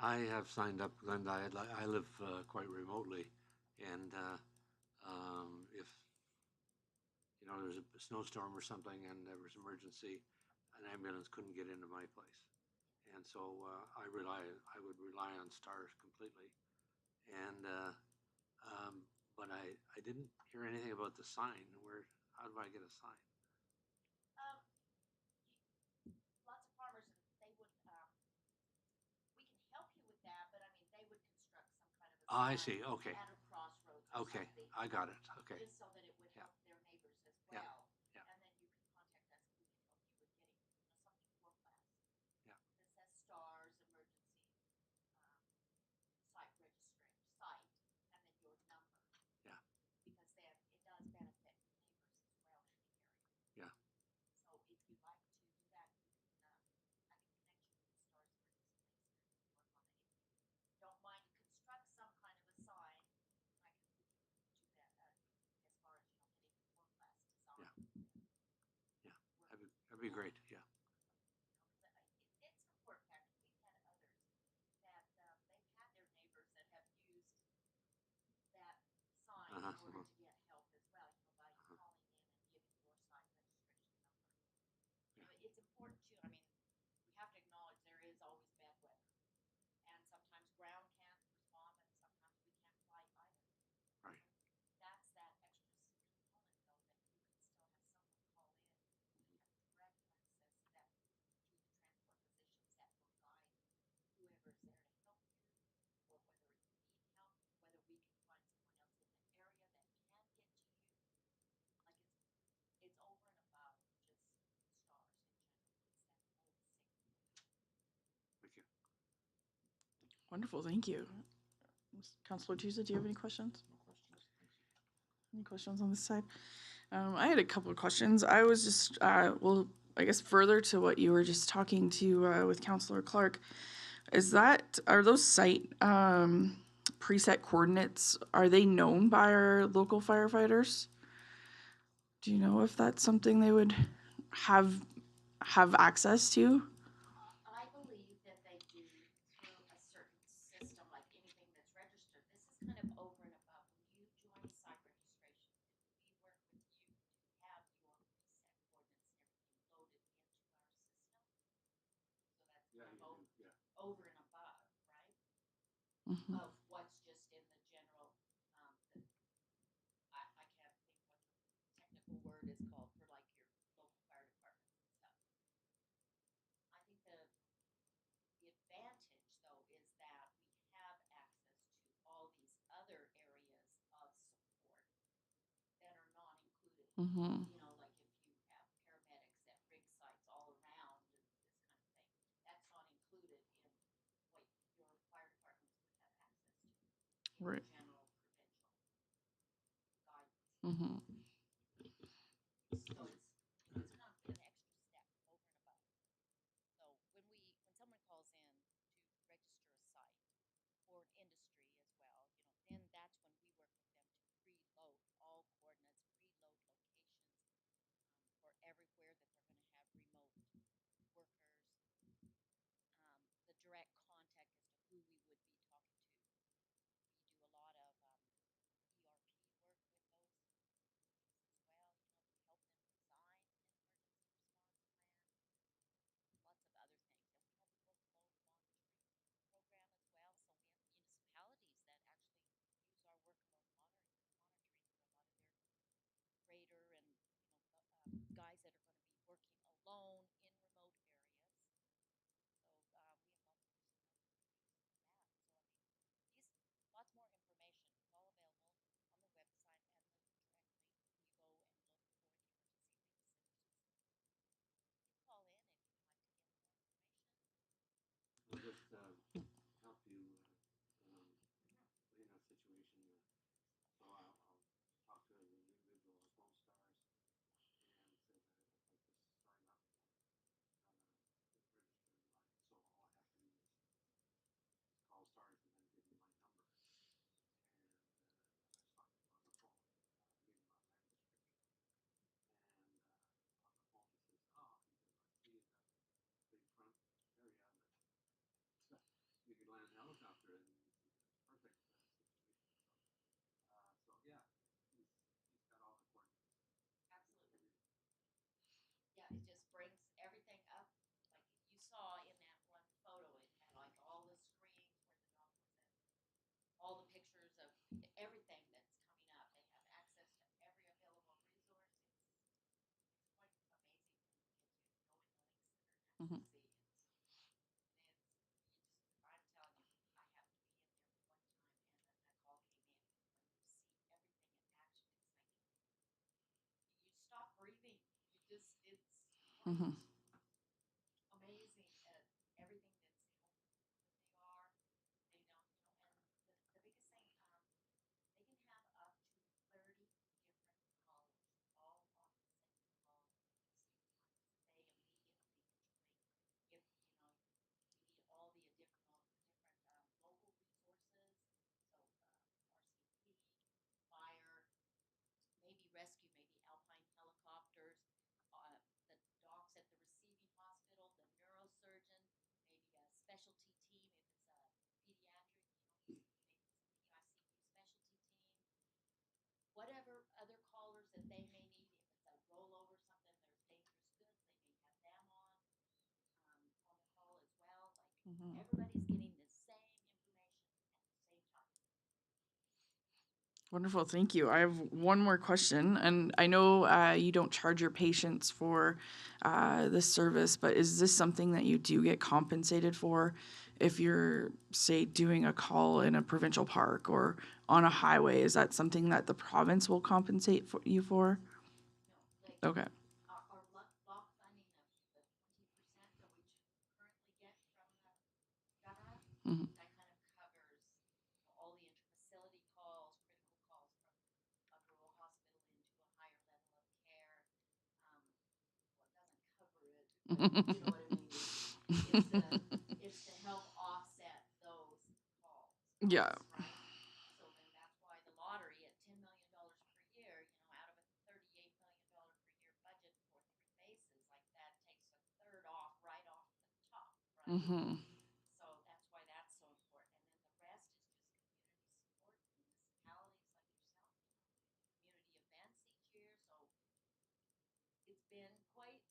I have signed up, Glenda. I live quite remotely, and if you know there's a snowstorm or something and there was emergency, an ambulance couldn't get into my place, and so I would rely on STARS completely, and but I didn't hear anything about the sign. How do I get a sign? Lots of farmers, they would, we can help you with that, but I mean, they would construct some kind of a I sign see. Okay. at a crossroads or Okay. something, I got it. Okay. just so that it would Yeah. help their neighbors as Yeah. well. Yeah. And then you can contact us and we can help you with getting, something world class. Yeah. That says STARS emergency, site registry, site, and then your number. Yeah. Because then it does benefit neighbors as well in the area. Yeah. So if you'd like to do that, you can, I can connect you with the STARS emergency place and work on it. If you don't mind to construct some kind of a sign, I can do that, as far as, getting world class design. Yeah. That'd be great. Yeah. It's an important factor. We've had others that, they've had their neighbors that have used that sign in order to get help as well, by calling in and giving your site registration number. It's important too, I mean, we have to acknowledge there is always bad weather. And sometimes ground can't respond, and sometimes we can't fly either. Right. That's that extra component though, that you can still have someone call in and have direct access that through the transport positions that will guide whoever's there to help you, or whether you need help, whether we can find someone else in the area that can get to you. Like it's over and above just STARS in general. It's that whole safety. Thank you. Wonderful, thank you. Councilor Tusa, do you have any questions? No questions. Thanks. Any questions on this side? I had a couple of questions. I was just, well, I guess further to what you were just talking to with Councilor Clark, are those site preset coordinates, are they known by our local firefighters? Do you know if that's something they would have access to? I believe that they do through a certain system, like anything that's registered. This is kind of over and above. When you join site registration, we work with you to have your preset coordinates and everything loaded into our system. So that's kind of over and above, right? Mhm. Of what's just in the general, I can't think what the technical word is called for like your local fire departments and stuff. I think the advantage, though, is that we have access to all these other areas of support that are not included. Mhm. Like if you have paramedics at rig sites all around and this kind of thing, that's not included in what your fire departments would have access to in Right. general provincial guidance. Mhm. So it's kind of an extra step over and above. So when someone calls in to register a site for an industry as well, then that's when we work with them to preload all coordinates, preload locations, for everywhere that they're going to have remote workers, the direct contact as to who we would be talking to. We do a lot of ERP work with those Mhm. amazing at everything that's helpful that they are. They don't, and the biggest thing, they can have up to 30 different callers all on the same call at the same time. They immediately if, you need all the different local resources, so RCP, fire, maybe rescue, maybe alpine helicopters, the docs at the receiving hospital, the neurosurgeon, maybe a specialty team if it's a pediatric, maybe it's a PICU specialty team, whatever other callers that they may need. If it's a rollover, something, there's dangerous goods, they may have them on the call as well. Like everybody's getting the same information at the same time. Wonderful, thank you. I have one more question, and I know you don't charge your patients for this service, but is this something that you do get compensated for if you're, say, doing a call in a provincial park or on a highway? Is that something that the province will compensate for you for? No, like Okay. our block funding of the 20% that we currently get from the government, that kind of covers all the interfacility calls, critical calls from a rural hospital into a higher level of care. Well, it doesn't cover it, but you know what I mean? It's to help offset those calls. Yeah. Right? So then that's why the lottery at $10 million per year, out of a $38 million per year budget for 3 bases, like that takes a third off, right off the top, right? So that's why that's so important. And then the rest is just community support, municipalities like yourself, community events each year. So it's been quite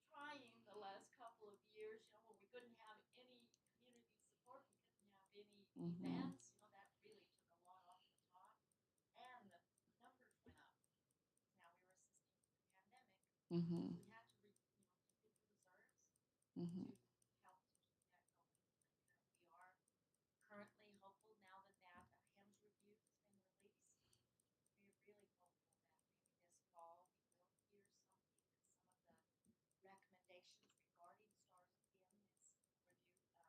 trying the last couple of years, when we couldn't have any community support, we couldn't have any events, that really took a lot off the top. And the numbers went up. Now we were assisting with the pandemic. We had to, dip into reserves to help to keep that going. We are currently hopeful now that HEMS review has been released. We're really hopeful that maybe this fall we will hear something, because some of the recommendations regarding stars in this review,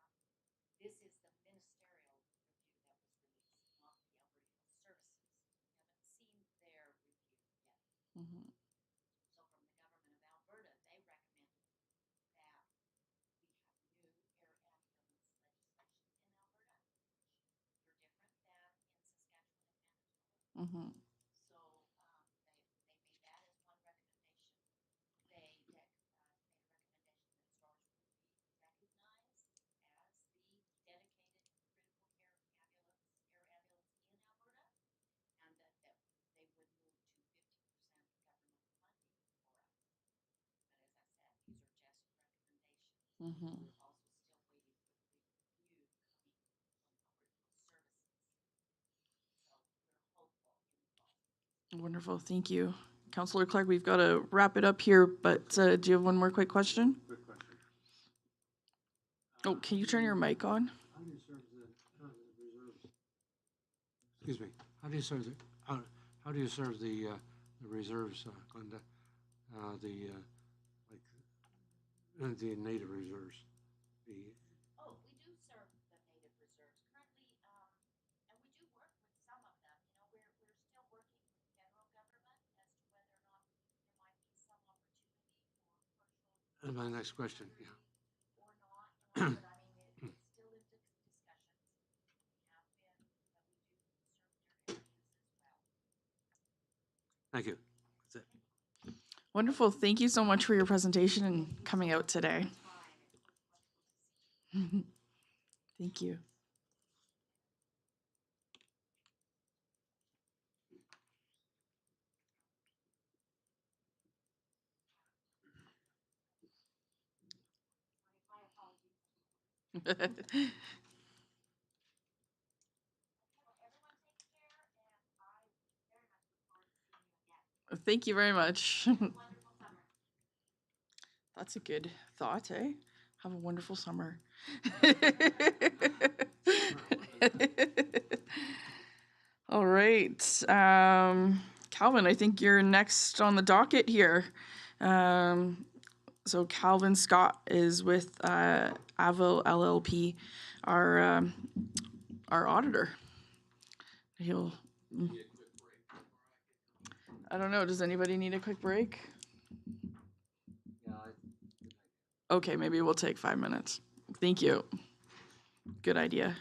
this is the ministerial review that was released, not the Alberta Health Services. We haven't seen their review yet. So from the government of Alberta, they recommended that we have new air ambulance legislation in Alberta, which you're different than in Saskatchewan and Manitoba. So they made that as one recommendation. They made a recommendation that STARS would be recognized as the dedicated critical care air ambulance in Alberta, and that they would move to 50% government funding for us. But as I said, these are just recommendations. We're also still waiting for the review coming from Alberta Health Services. So we're hopeful in the fall. Wonderful, thank you. Councillor Clark, we've got to wrap it up here, but do you have one more quick question? Quick question. Oh, can you turn your mic on? How do you serve the reserves? Excuse me. How do you serve the reserves, Glenda? The native reserves. Oh, we do serve the native reserves currently, and we do work with some of them. We're still working with the federal government as to whether or not there might be some opportunity for partial. My next question, yeah. Or not, but I mean, it's still in discussions. We have been, but we do serve their areas as well. Thank you. That's it. Wonderful, thank you so much for your presentation and coming out today. Thank you. My apologies. Everyone take care, and I very much look forward to seeing you again. Thank you very much. Have a wonderful summer. That's a good thought, eh? Have a wonderful summer. All right. Calvin, I think you're next on the docket here. So Calvin Scott is with Avail LLP, our auditor. He'll. I don't know. Does anybody need a quick break? Okay, maybe we'll take 5 minutes. Thank you. Good idea.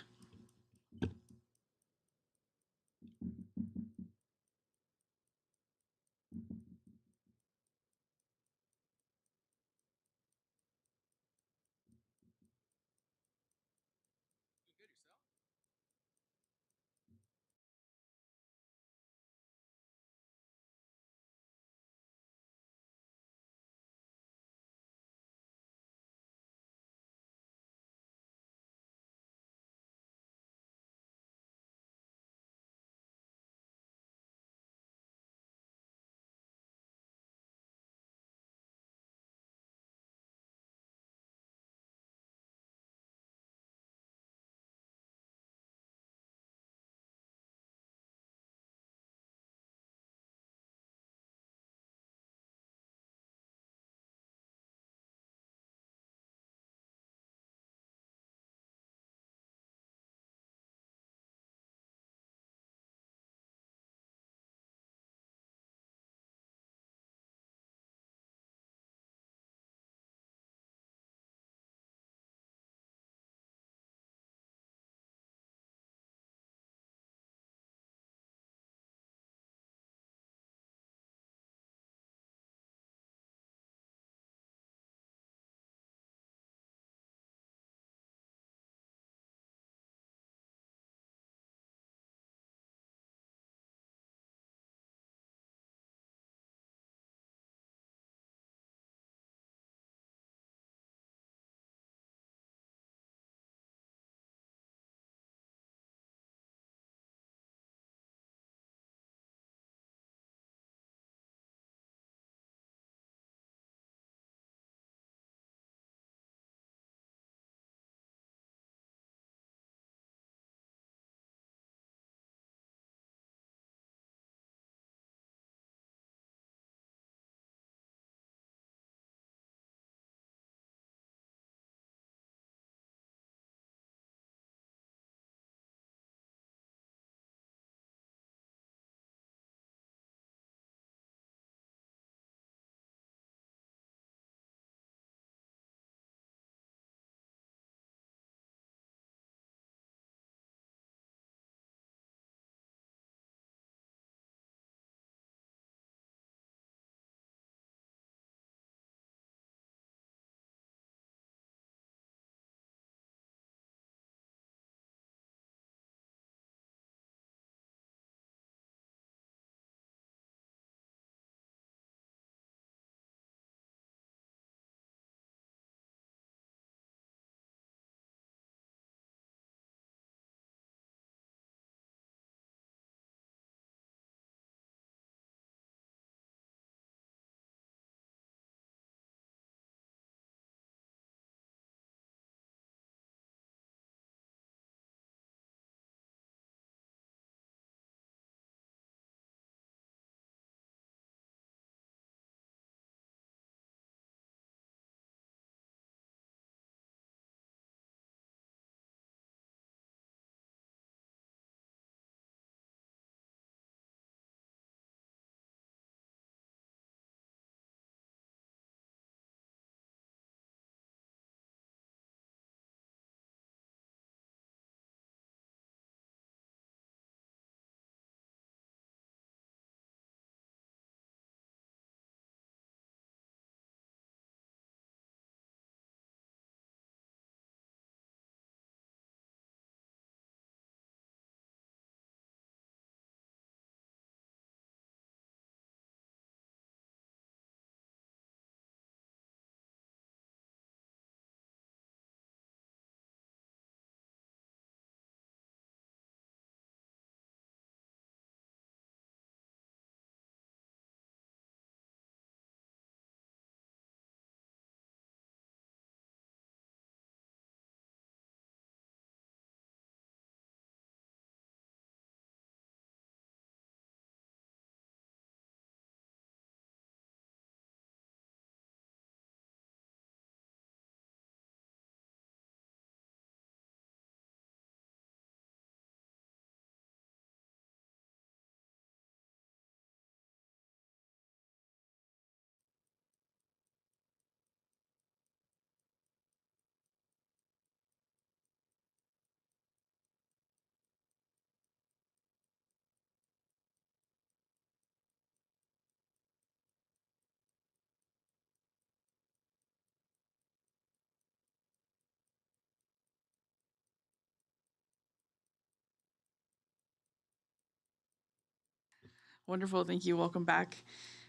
Wonderful, thank you, welcome back.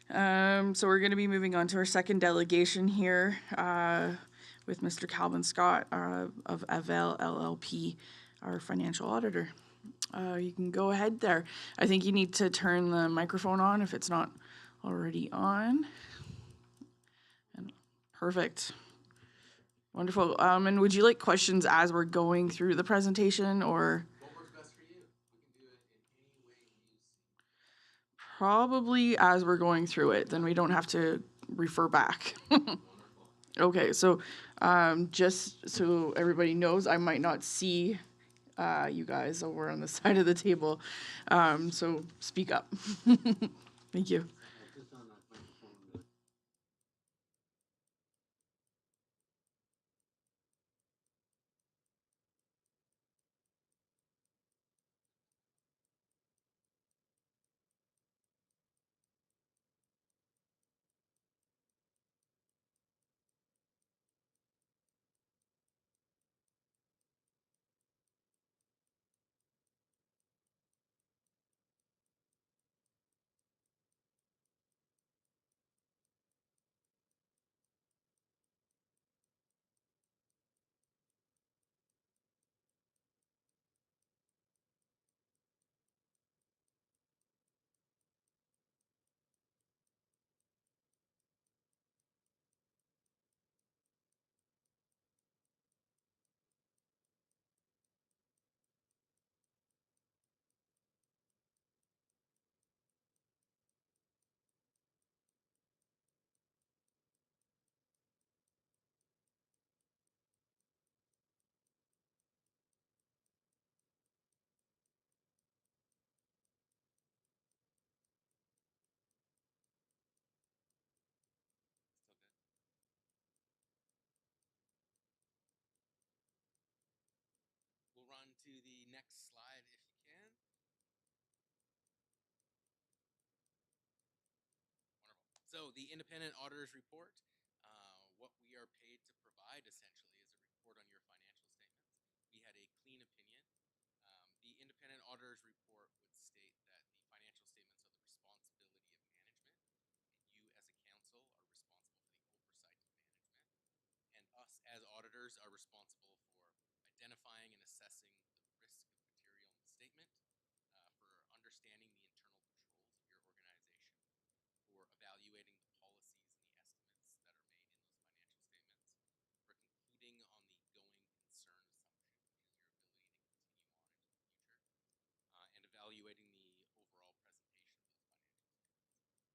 So we're gonna be moving on to our second delegation here, with Mr. Calvin Scott, of Avail LLP, our financial auditor. You can go ahead there. I think you need to turn the microphone on if it's not already on. And perfect. Wonderful. And would you like questions as we're going through the presentation, or? What works best for you? We can do it in any way you see. Probably as we're going through it, then we don't have to refer back. Okay, so just so everybody knows, I might not see you guys over on the side of the table, so speak up. Thank you. Just on that microphone, We'll run to the next slide if you can. Wonderful. So the independent auditor's report, what we are paid to provide essentially is a report on your financial statements. We had a clean opinion. The independent auditor's report would state that the financial statements are the responsibility of management, and you as a council are responsible for the oversight of management. And us as auditors are responsible for identifying and assessing the risk of material in the statement, for understanding the internal controls of your organization, for evaluating the policies and the estimates that are made in those financial statements, for concluding on the going concern assumption, which is your ability to continue on into the future, and evaluating the overall presentation of those financial statements.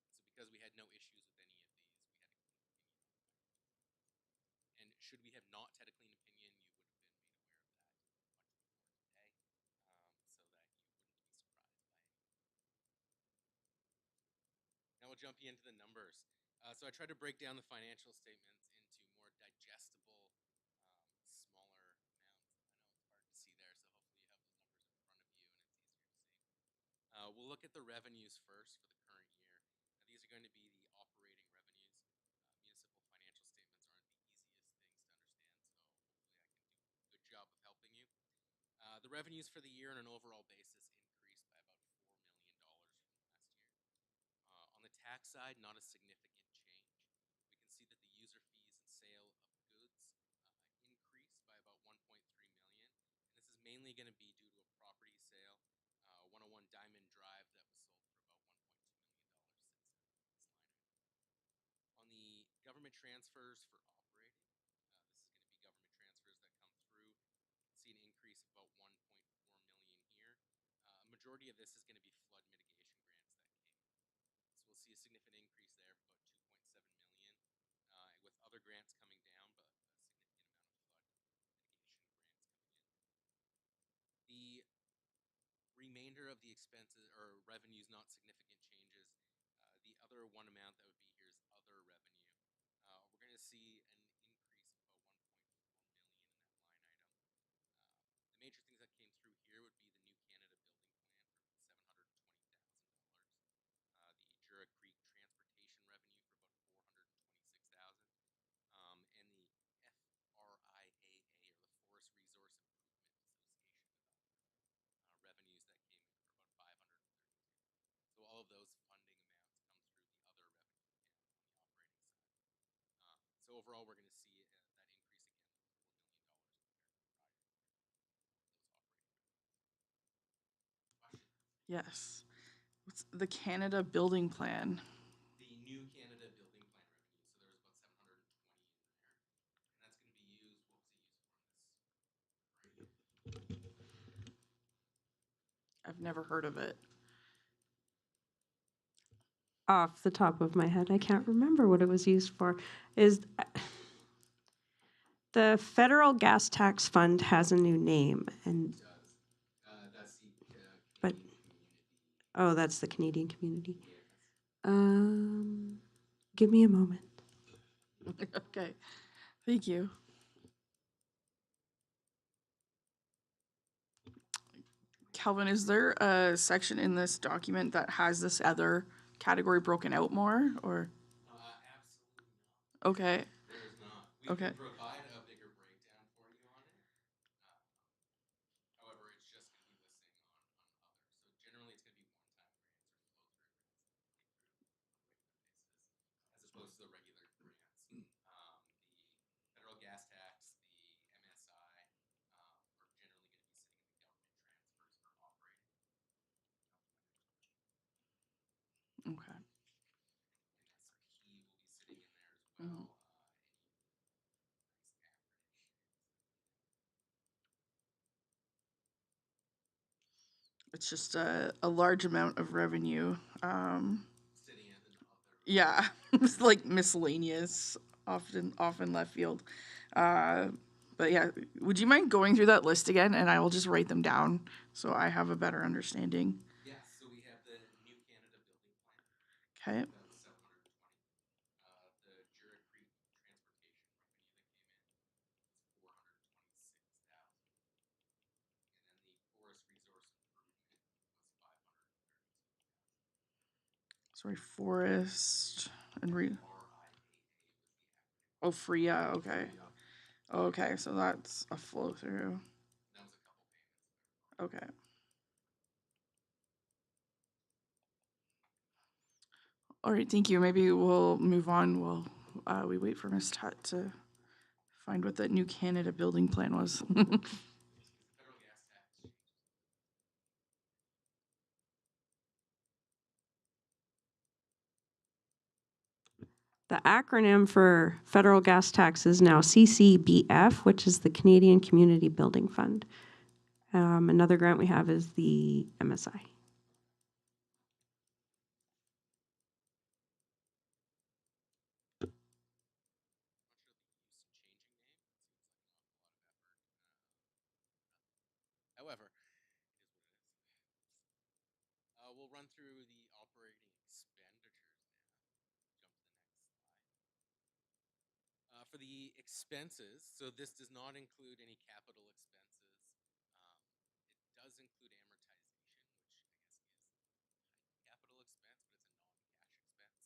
So because we had no issues with any of these, we had a clean opinion on the financial statements. And should we have not had a clean opinion, you would have been made aware of that much before today, so that you wouldn't be surprised by anything. Now we'll jump you into the numbers. So I tried to break down the financial statements into more digestible, smaller amounts. I know it's hard to see there, so hopefully you have those numbers in front of you and it's easier to see. We'll look at the revenues first for the current year. Now, these are going to be the operating revenues. Municipal financial statements aren't the easiest things to understand, so hopefully I can do a good job of helping you. The revenues for the year on an overall basis increased by about $4 million from last year. On the tax side, not a significant change. We can see that the user fees and sale of goods increased by about 1.3 million. And this is mainly going to be due to a property sale, 101 Diamond Drive, that was sold for about $1.2 million, sits in this line item. On the government transfers for operating, this is going to be government transfers that come through. You can see an increase of about 1.4 million here. A majority of this is going to be flood mitigation grants that came in. So we'll see a significant increase there of about 2.7 million, with other grants coming down, but a significant amount of flood mitigation grants coming in. The remainder of the expenses or revenues, not significant changes. The other one amount that would be here is other revenue. We're going to see an increase of about 1.4 million in that line item. The major things that came through here would be the New Canada building plan for $720,000, the Jura Creek transportation revenue for about $426,000, and the FRIAA, or the Forest Resource Improvement Association development, revenues that came in for about $532,000. So all of those overall, we're going to see that increase again of $4 million compared to prior year. Yes. What's the Canada Building Plan? The new Canada Building Plan revenue. So there was about 720 in there, and that's going to be used. What was it used for in this? I've never heard of it. Off the top of my head, I can't remember what it was used for. Is the federal gas tax fund has a new name, and It does. That's the But- Canadian Community. oh, that's the Canadian community. Yes. Give me a moment. Okay. Thank you. Calvin, is there a section in this document that has this other category broken out more, or? Absolutely not. Okay. There is not. We Okay. can provide a bigger breakdown for you on it. However, it's just going to be listing on others. So generally, it's going to be one-time grants or flow-through grants on a regular basis, as opposed to the regular grants. The federal gas tax, the MSI, are generally going to be sitting in the government transfers for operating. Okay. And SRP will be sitting in there as well. Mhm. It's just a large amount of revenue. Sitting as an other. Yeah, it's like miscellaneous, often left field. But yeah, would you mind going through that list again, and I will just write them down so I have a better understanding. Yes, so we have the new Canada Building Plan. Okay. About 720. The Jura Creek transportation revenue that came in was 426,000. And then the forest resource improvement was 532,000. Sorry, forest and RIAA was the acronym. oh, FRIA. Okay. Yeah. Okay, so that's a flow through. That was a couple payments. Okay. All right, thank you. Maybe we'll move on while we wait for Ms. Tutt to find what that new Canada Building Plan was. Federal gas tax changes. The acronym for federal gas tax is now CCBF, which is the Canadian Community Building Fund. Another grant we have is the MSI. However, it is what it is. We'll run through the operating expenditures now. Jump to the next slide. For the expenses, so this does not include any capital expenses. It does include amortization, which I guess is a capital expense, but it's a non-cash expense.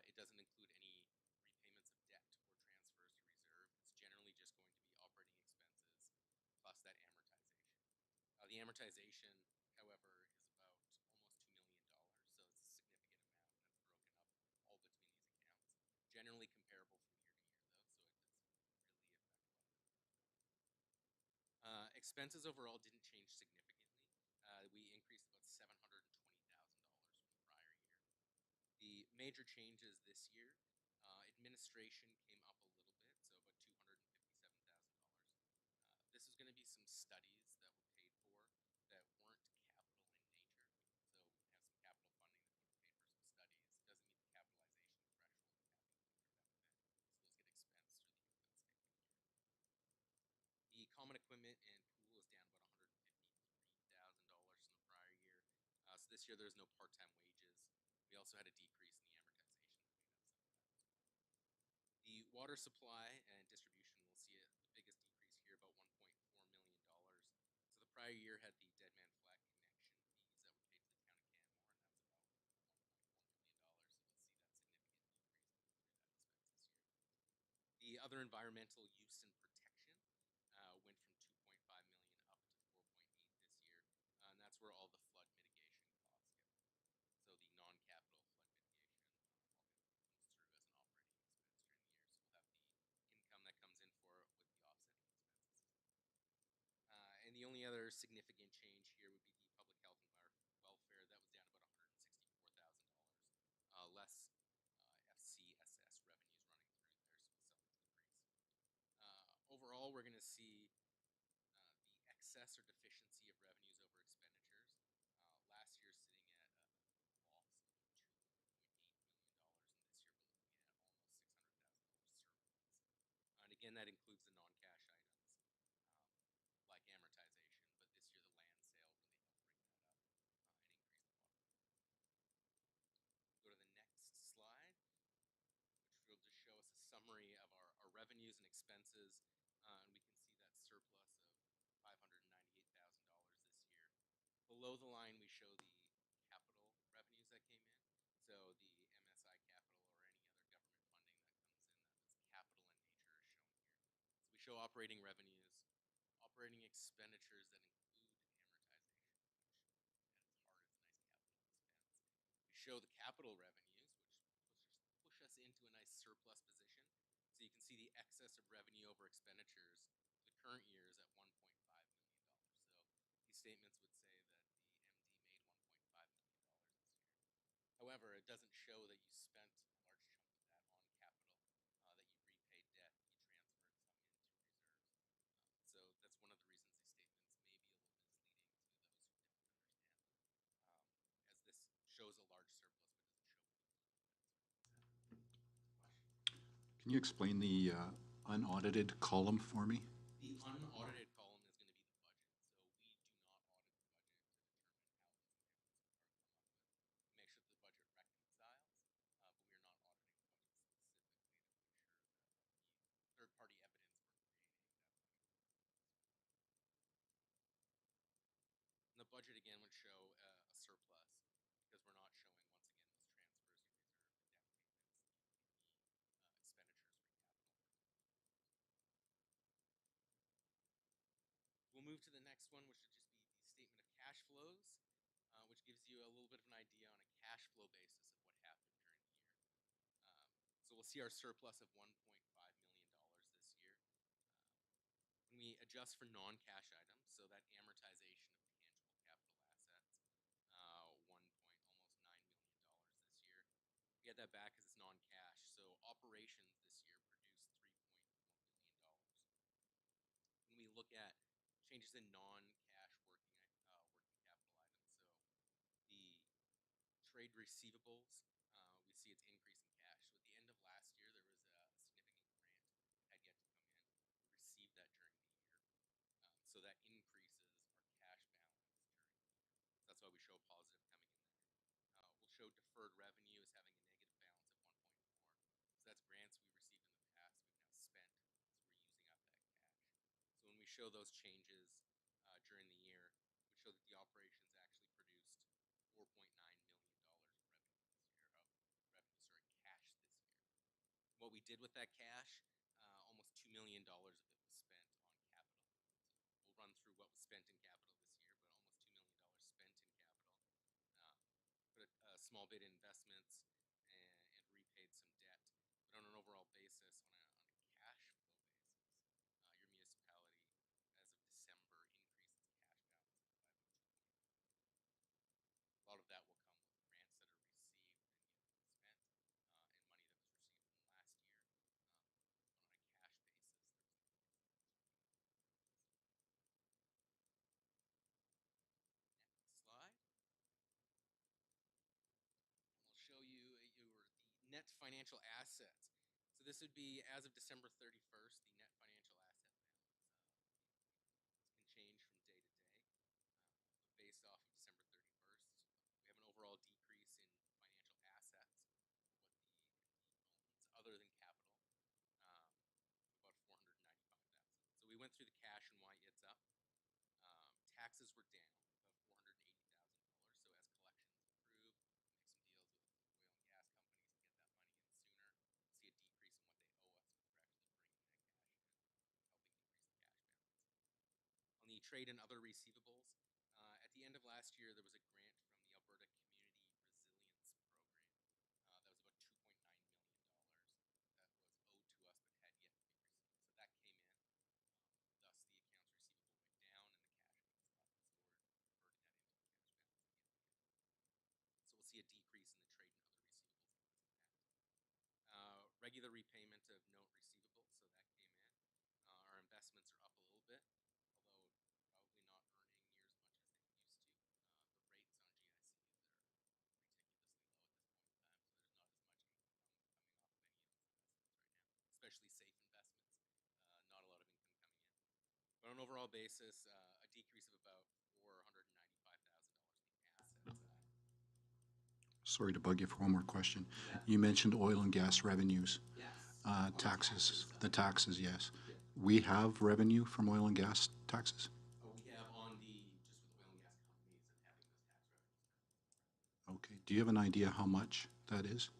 It doesn't include any repayments of debt or transfers to reserve. It's generally just going to be operating expenses plus that amortization. The amortization, however, is about almost $2 million, so it's a significant amount, and it's broken up all between these accounts. Generally comparable from year to year, though, so it doesn't really affect what. Expenses overall didn't change significantly. We increased about $720,000 from prior year. The major changes this year, administration came up a little bit, so about $257,000. This is going to be some studies that were paid for that weren't capital in nature. So we have some capital funding that would have paid for some studies. It doesn't meet the capitalization threshold of having a user benefit, so those get expensed through the income statement. The common equipment and pool is down about $153,000 from the prior year. So this year there's no part-time wages. We also had a decrease in the amortization that made up some of that as well. The water supply and distribution will see the biggest decrease here, about $1.4 million. So the prior year had the Dead Man Flat connection fees that were paid to the town of Canmore, and that was about $1.4 million. So we'll see that significant decrease through that expense this year. The other environmental use and protection went from $2.5 million up to $4.8 this year, and that's where all the flood mitigation costs get put. So the non-capital flood mitigation all comes through as an operating expense during the year. So we'll have the And the only other significant change here would be the public health and welfare. That was down about $164,000. Less FCSS revenues running through there, so we saw a decrease. Overall, we're going to see the excess or deficiency of revenues over expenditures. Last year sitting at a loss of $2.8 million, and this year we're looking at almost $600,000 surplus. And again, that includes the non-cash items like amortization, but this year the land sale really helped bring that up and increase the bottom line. Go to the next slide, which will just show us a summary of our revenues and expenses, and we can see that surplus of $598,000 this year. Below the line, we show the capital revenues that came in. So the MSI capital or any other government funding that comes in that's capital in nature is shown here. So we show operating revenues, operating expenditures that include amortization, which at its heart is a nice capital expense. We show the capital revenues, which push us into a nice surplus position. So you can see the excess of revenue over expenditures for the current year is at $1.5 million. So these statements would say that the MD made $1.5 million this year. However, it doesn't show that you spent a large chunk of that on capital, that you repaid debt, you transferred some into reserves. So that's one of the reasons these statements may be a little misleading to those who don't understand them, as this shows a large surplus but doesn't show what you've done with that surplus. Can you explain the unaudited column for me? The unaudited column is going to be the budget. So we do not audit the budget to determine how those amounts are come up with. We make sure that the budget reconciles, but we are not auditing the budget specifically to make sure that the third-party evidence we're creating, that budget reconciles well. And the budget, again, would show a surplus because we're not showing, once again, those transfers to reserve, the debt payments, the expenditures for capital, for example. We'll move to the next one, which would just be the statement of cash flows, which gives you a little bit of an idea on a cash flow basis of what happened during the year. So we'll see our surplus of $1.5 million this year. When we adjust for non-cash items, so that amortization of tangible capital assets, almost $9 million this year, we get that back because it's non-cash. So operations this year produced $3.4 million. When we look at changes in non-cash working capital items, so the trade receivables, we see its increase in cash. So at the end of last year, there was a significant grant that had yet to come in. We received that during the year, so that increases our cash balance during the year. So that's why we show a positive coming in there. We'll show deferred revenue as having a negative balance of 1.4. So that's grants we received in the past we've now spent, so we're using up that cash. So when we show those changes during the year, we show that the operations actually produced $4.9 million of revenue this year, cash this year. What we did with that cash, almost $2 million of it was spent on capital. So we'll run through what was spent in capital this year, but almost $2 million spent in capital. Put a small bit in investments and repaid some debt. But on an overall basis, on a cash flow basis, your municipality, as of December, increased its cash balance by about $2.8 million. A lot of that will come with grants that are received and yet to be spent, and money that was received from last year. But on a cash basis, there was an increase of about $2 million. Next slide. We'll show you the net financial assets. So this would be as of December 31st, the net financial asset balance. This can change from day to day, but based off of December 31st, we have an overall decrease in financial assets, what the MD owns other than capital, about $495,000. So we went through the cash and why it's up. Taxes were down about $480,000. So as collections improve, we make some deals with oil and gas companies to get that money in sooner. We'll see a decrease in what they owe us, but we're actually bringing that cash in, helping increase the cash balance. On the trade and other receivables, at the end of last year, there was a grant from the Alberta Community Resilience Program. That was about $2.9 million that was owed to us but had yet to be received. So that came in. Thus, the accounts receivable went down and the cash regular repayment of note receivable, so that came in. Our investments are up a little bit, although probably not earning near as much as they used to. The rates on GICs are ridiculously low at this point in time, so there's not as much income coming off of any of those investments right now, especially safe investments. Not a lot of income coming in. But on an overall basis, a decrease of about $495,000 in the asset side. Sorry to bug you for one more question. You mentioned oil and gas revenues. Taxes, the taxes, yes. We have revenue from oil and gas taxes? We have on the, just with oil and gas companies and having those tax revenues. Okay. Do you have an idea how much that is?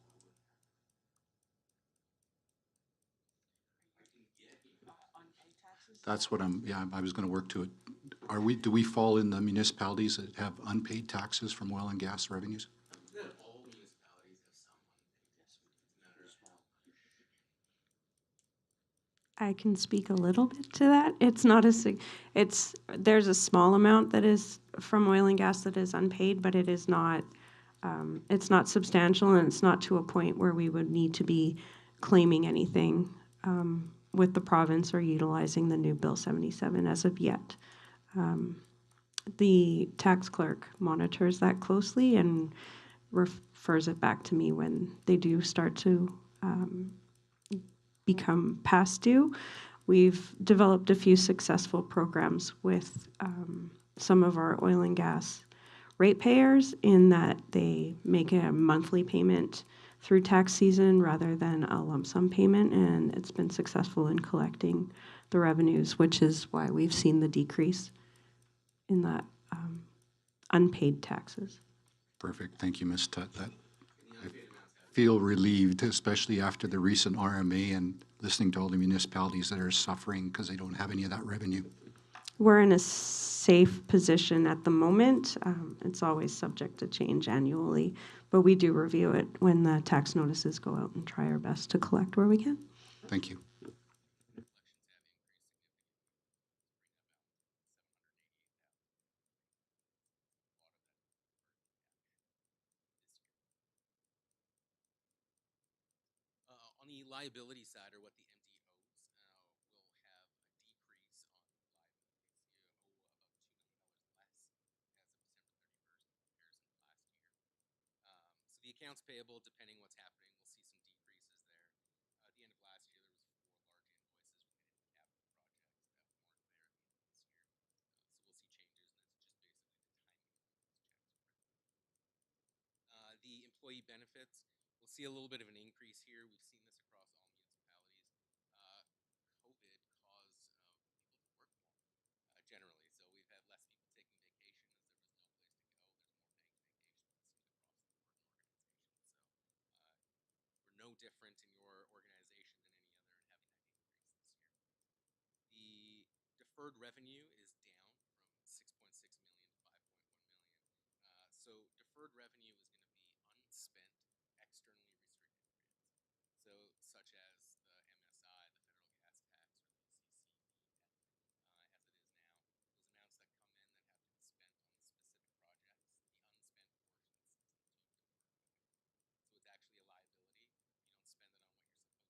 That's what I was going to work to it. Do we fall in the municipalities that have unpaid taxes from oil and gas revenues? That all municipalities have some unpaid. It's a matter of small. I can speak a little bit to that. It's not there's a small amount that is from oil and gas that is unpaid, but it's not substantial, and it's not to a point where we would need to be claiming anything with the province or utilizing the new Bill 77 as of yet. The tax clerk monitors that closely and refers it back to me when they do start to become past due. We've developed a few successful programs with some of our oil and gas ratepayers in that they make a monthly payment through tax season rather than a lump sum payment, and it's been successful in collecting the revenues, which is why we've seen the decrease in that unpaid taxes. Perfect. Thank you, Ms. Tutt. I feel relieved, especially after the recent RMA and listening to all the municipalities that are suffering because they don't have any of that revenue. We're in a safe position at the moment. It's always subject to change annually, but we do review it when the tax notices go out and try our best to collect where we can. Thank you. On the liability side, or what the MD owes, will have a decrease on liabilities. You owe about $2 million less as of December 31st in comparison to last year. So the accounts payable, depending what's happening, we'll see some decreases there. At the end of last year, there was 4 large invoices related to capital projects that weren't there at the end of this year. So we'll see changes, and that's just basically the timing of when those checks are written. The employee benefits, we'll see a little bit of an increase here. We've seen this across all municipalities. COVID caused people to work more generally, so we've had less people taking vacation as there was no place to go. There's more bank vacations. We're no different in your organization than any other in having that increase this year. The deferred revenue is down from 6.6 million to 5.1 million. So deferred revenue is going to be unspent externally restricted grants. So such as the MSI, the federal gas tax, or the CCE, as it is now. Those amounts that come in that have to be spent on specific projects, the unspent portion sits into a deferred bucket. So it's actually a liability. If you don't spend it on what you're supposed to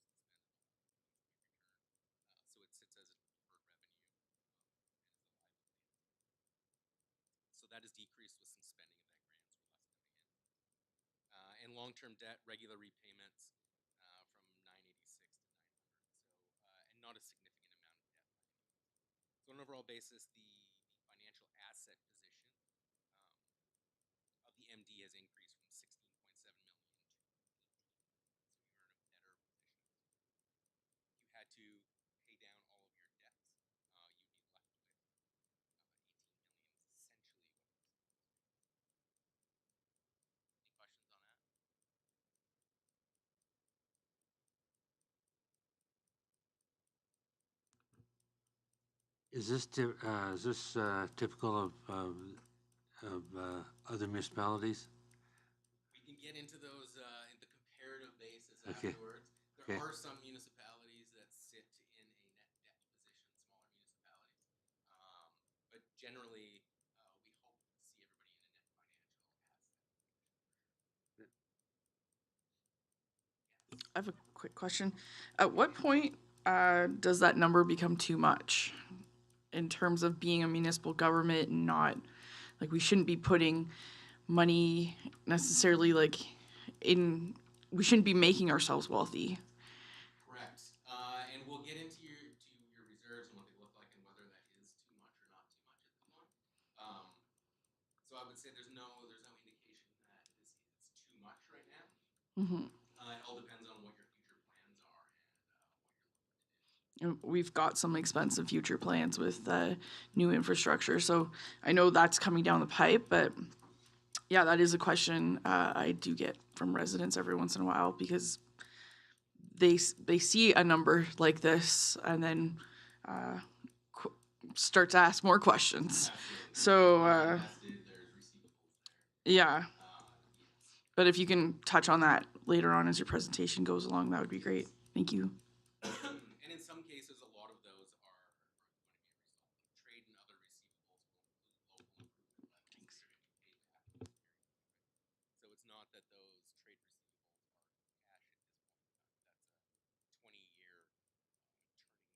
spend it on, it needs to be returned. So it sits as a deferred revenue and is a liability. So that has decreased with some spending of that grants or less coming in. And long-term debt, regular repayments from 986 to 900. So and not a significant amount of debt by any means. So on an overall basis, the financial asset position of the MD has increased from 16.7 million to 18 million. So you're in a better position. If you had to pay down all of your debts, you'd be left with 18 million is essentially what we're supposed to do. Any questions on that? Is this typical of other municipalities? We can get into those in the comparative basis Okay. afterwards. There Okay. are some municipalities that sit in a net debt position, smaller municipalities. But generally, we hope to see everybody in a net financial asset position. I have a quick question. At what point does that number become too much in terms of being a municipal government and not, like, we shouldn't be putting money necessarily, like, we shouldn't be making ourselves wealthy. Correct. And we'll get into your reserves and what they look like and whether that is too much or not too much at this point. So I would say there's no indication that it's too much right now. It all depends on what your future plans are and what you're looking to do. We've got some expensive future plans with new infrastructure, so I know that's coming down the pipe, but yeah, that is a question I do get from residents every once in a while, because they see a number like this and then start to ask more questions. So Invested, there's receivables there. yeah, Yes. but if you can touch on that later on as your presentation goes along, that would be great. Thank you. And in some cases, a lot of those are going to be a result of trade and other receivables will include local improvement levies that are going to be paid back very quickly. So it's not that those trade receivables are cash at this point in time. That's a 20-year turning them into cash.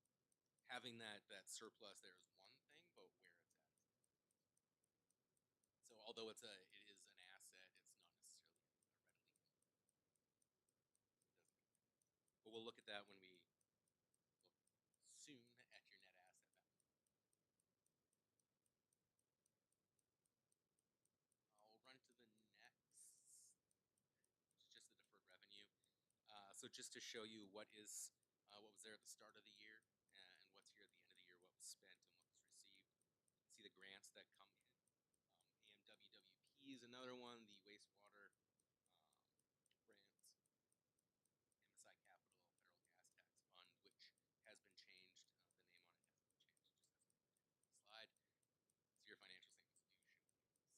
So there's having that surplus there is one thing, but where it's at is another. So although it is an asset, it's not necessarily a readily but we'll look at that when we look soon at your net asset value. I'll run to the next, which is just the deferred revenue. So just to show you what was there at the start of the year and what's here at the end of the year, what was spent and what was received. See the grants that come in. AMWWP is another one, the wastewater grants. MSI Capital, Federal Gas Tax Fund, which has been changed. The name on it hasn't been changed, it just hasn't been put into the slide. So your financial statements do show this.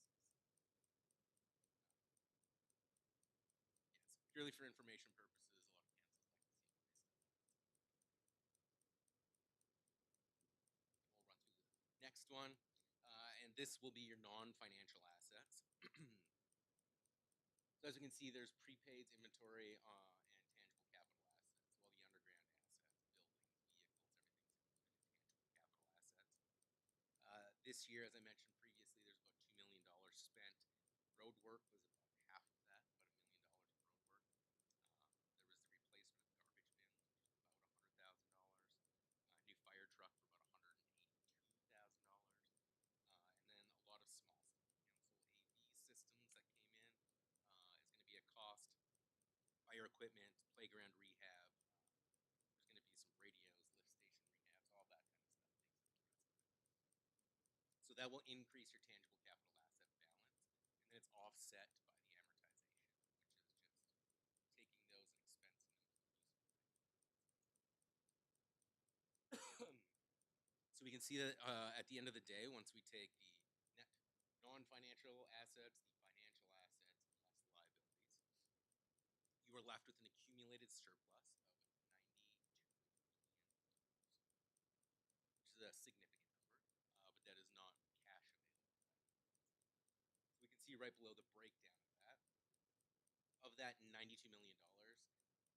Yes, purely for information purposes, a lot of councils like to see what they spend. We'll run through the next one, and this will be your non-financial assets. So as you can see, there's prepaids, inventory, and tangible capital assets. Well, the underground assets, buildings, vehicles, everything's included in tangible capital assets. This year, as I mentioned previously, there's about $2 million spent. Road work was about half of that, about $1 million of road work. There was the replacement of garbage bins, which was about $100,000. A new fire truck for about $182,000. And then a lot of small stuff. Council AV systems that came in is going to be a cost. Fire equipment, playground rehab. There's going to be some radios, lift station rehabs, all that kind of stuff takes up the rest of it. So that will increase your tangible capital asset balance, and then it's offset by the amortization, which is just taking those and expensing them as much as you like. So we can see that at the end of the day, once we take the net non-financial assets, the financial assets, less the liabilities, you are left with an accumulated surplus of $92 million, which is a significant number, but that is not cash available. So we can see right below the breakdown of that. Of that $92 million,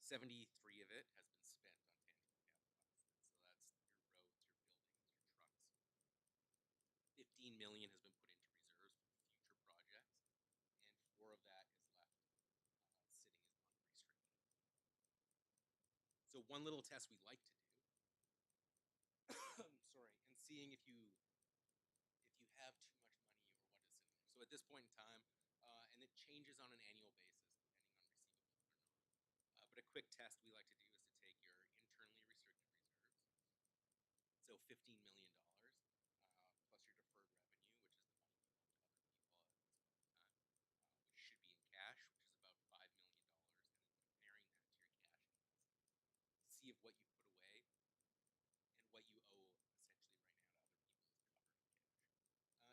73 of it has been spent on tangible capital assets. So that's your roads, your buildings, your trucks. $15 million has been put into reserves for future projects, and 4 of that is left sitting as unrestricted. So one little test we like to do, and seeing if you have too much money or what is sitting there. So at this point in time, and it changes on an annual basis depending on receivables or not. But a quick test we like to do is to take your internally restricted reserves, so $15 million, plus your deferred revenue, which is the money we loan to other people at this point in time, which should be in cash, which is about $5 million, and then comparing that to your cash assets. See if what you put away and what you owe essentially right now to other people is covered in cash.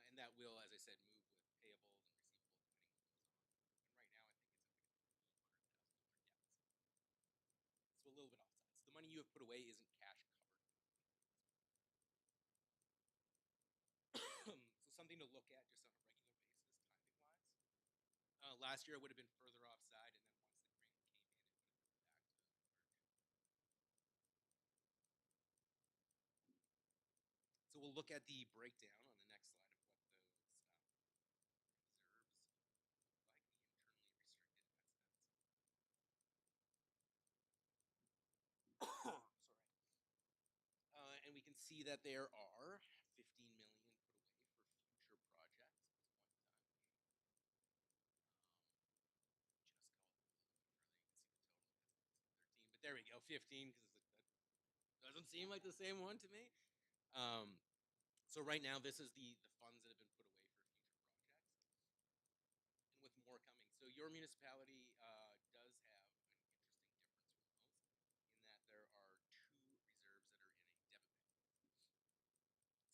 And that will, as I said, move with payables and receivables depending what goes on. And right now, I think it's at like a $200,000 deficit. So a little bit offside. So the money you have put away isn't cash covered completely at this point. So something to look at just on a regular basis, timing-wise. Last year, it would have been further offside, and then once the grant we'll look at the breakdown on the next slide of what those reserves look like, the internally restricted assets. Sorry. And we can see that there are 15 million put away for future projects at this point in time. Just go a little bit further, you can see the total. That's 13, but there we go, 15, because that doesn't seem like the same one to me. So right now, this is the funds that have been put away for future projects, and with more coming. So your municipality does have an interesting difference from most, in that there are two reserves that are in a debit bank.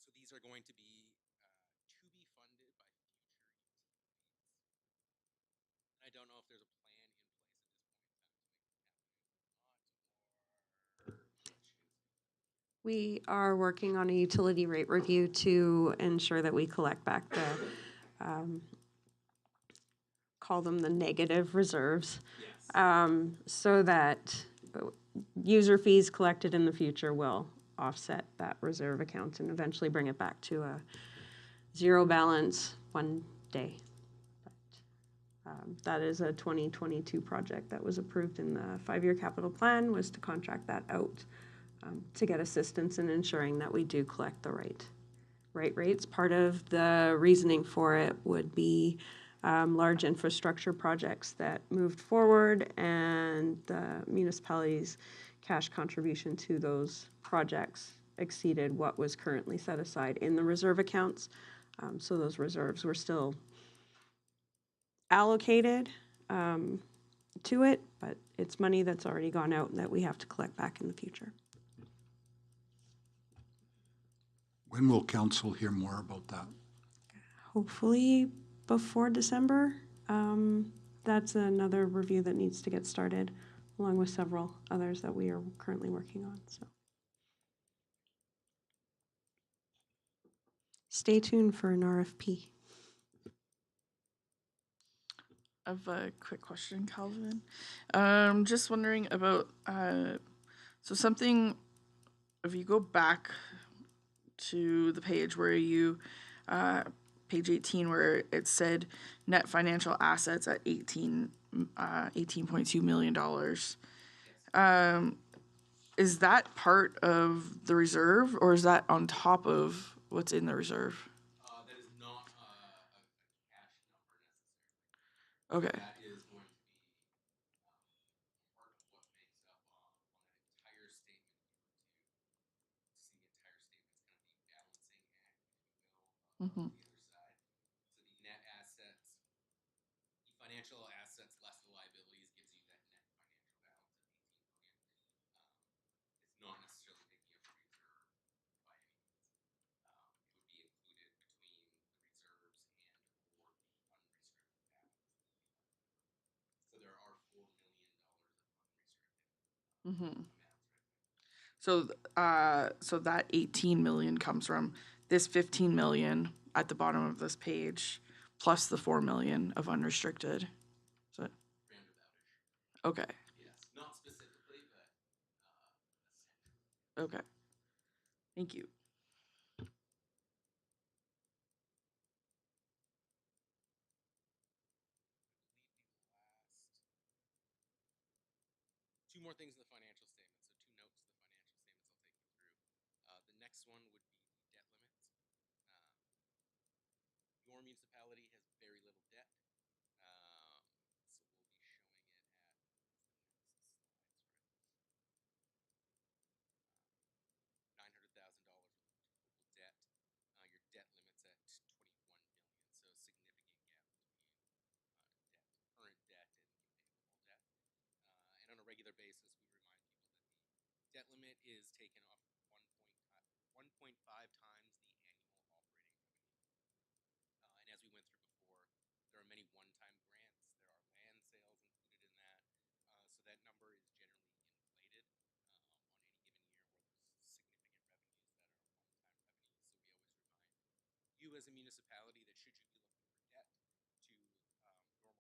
So these are going to be funded by future utility needs. And I don't know if there's a plan in place at this point in time to make them happen or not, or We are working on a utility rate review to ensure that we collect back the, call them the negative reserves. yes. So that user fees collected in the future will offset that reserve account and eventually bring it back to a zero balance one day. That is a 2022 project that was approved in the 5-year capital plan, was to contract that out to get assistance in ensuring that we do collect the right rates. Part of the reasoning for it would be large infrastructure projects that moved forward, and the municipality's cash contribution to those projects exceeded what was currently set aside in the reserve accounts. So those reserves were still allocated to it, but it's money that's already gone out and that we have to collect back in the future. When will council hear more about that? Hopefully before December. That's another review that needs to get started, along with several others that we are currently working on. So stay tuned for an RFP. I have a quick question, Calvin. Just wondering about, so something, if you go back to the page where you, page 18, where it said net financial assets at $18.2 million. Is that part of the reserve, or is that on top of what's in the reserve? That is not a cash number necessarily. Okay. That is going to be part of what makes up on that entire statement. If you were to see the entire statement, it's kind of the balancing act, if you will, Mm-hmm. on the other side. So the net assets, the financial assets less the liabilities gives you that net financial balance of 18 million. It's not necessarily making up the reserve by any means. It would be included between the reserves and or the unrestricted balance. So there are $4 million of unrestricted Mm-hmm. amounts right now. So that 18 million comes from this 15 million at the bottom of this page, plus the 4 million of unrestricted. So, Round about-ish. okay, Yes, not specifically, but essentially. okay. Thank you. Two more things in the financial statements. So two notes in the financial statements I'll take you through. The next one would be the debt limits. Your municipality has very little debt. So we'll be showing it at $900,000 worth of total debt. Your debt limit's at 21 million, so significant gap between current debt and the available debt. And on a regular basis, we remind people that the debt limit is taken off 1.5 times the annual operating revenue. And as we went through before, there are many one-time grants. There are land sales included in that. So that number is generally inflated on any given year where there's significant revenues that are one-time revenues. So we always remind you as a municipality that should you be looking for debt to normalize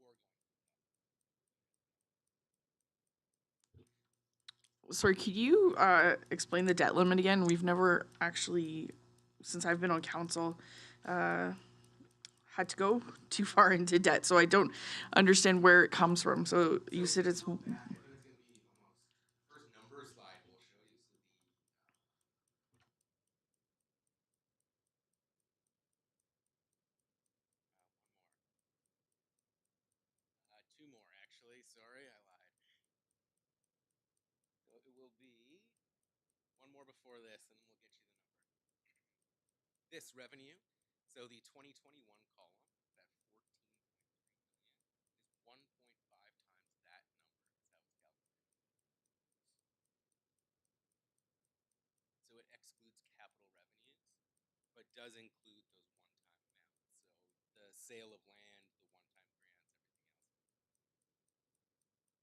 those numbers before going for debt. Sorry, could you explain the debt limit again? We've never actually, since I've been on council, had to go too far into debt, so I don't understand where it comes from. So you said it's Back, I think it's gonna be almost, the first number slide will show you, so two more actually, sorry, I lied. So it will be one more before this, and then we'll get you the number. This revenue, so the 2021 column, that 14.3 million, is 1.5 times that number, is how it's calculated. So it excludes capital revenues, but does include those one-time amounts. So the sale of land, the one-time grants,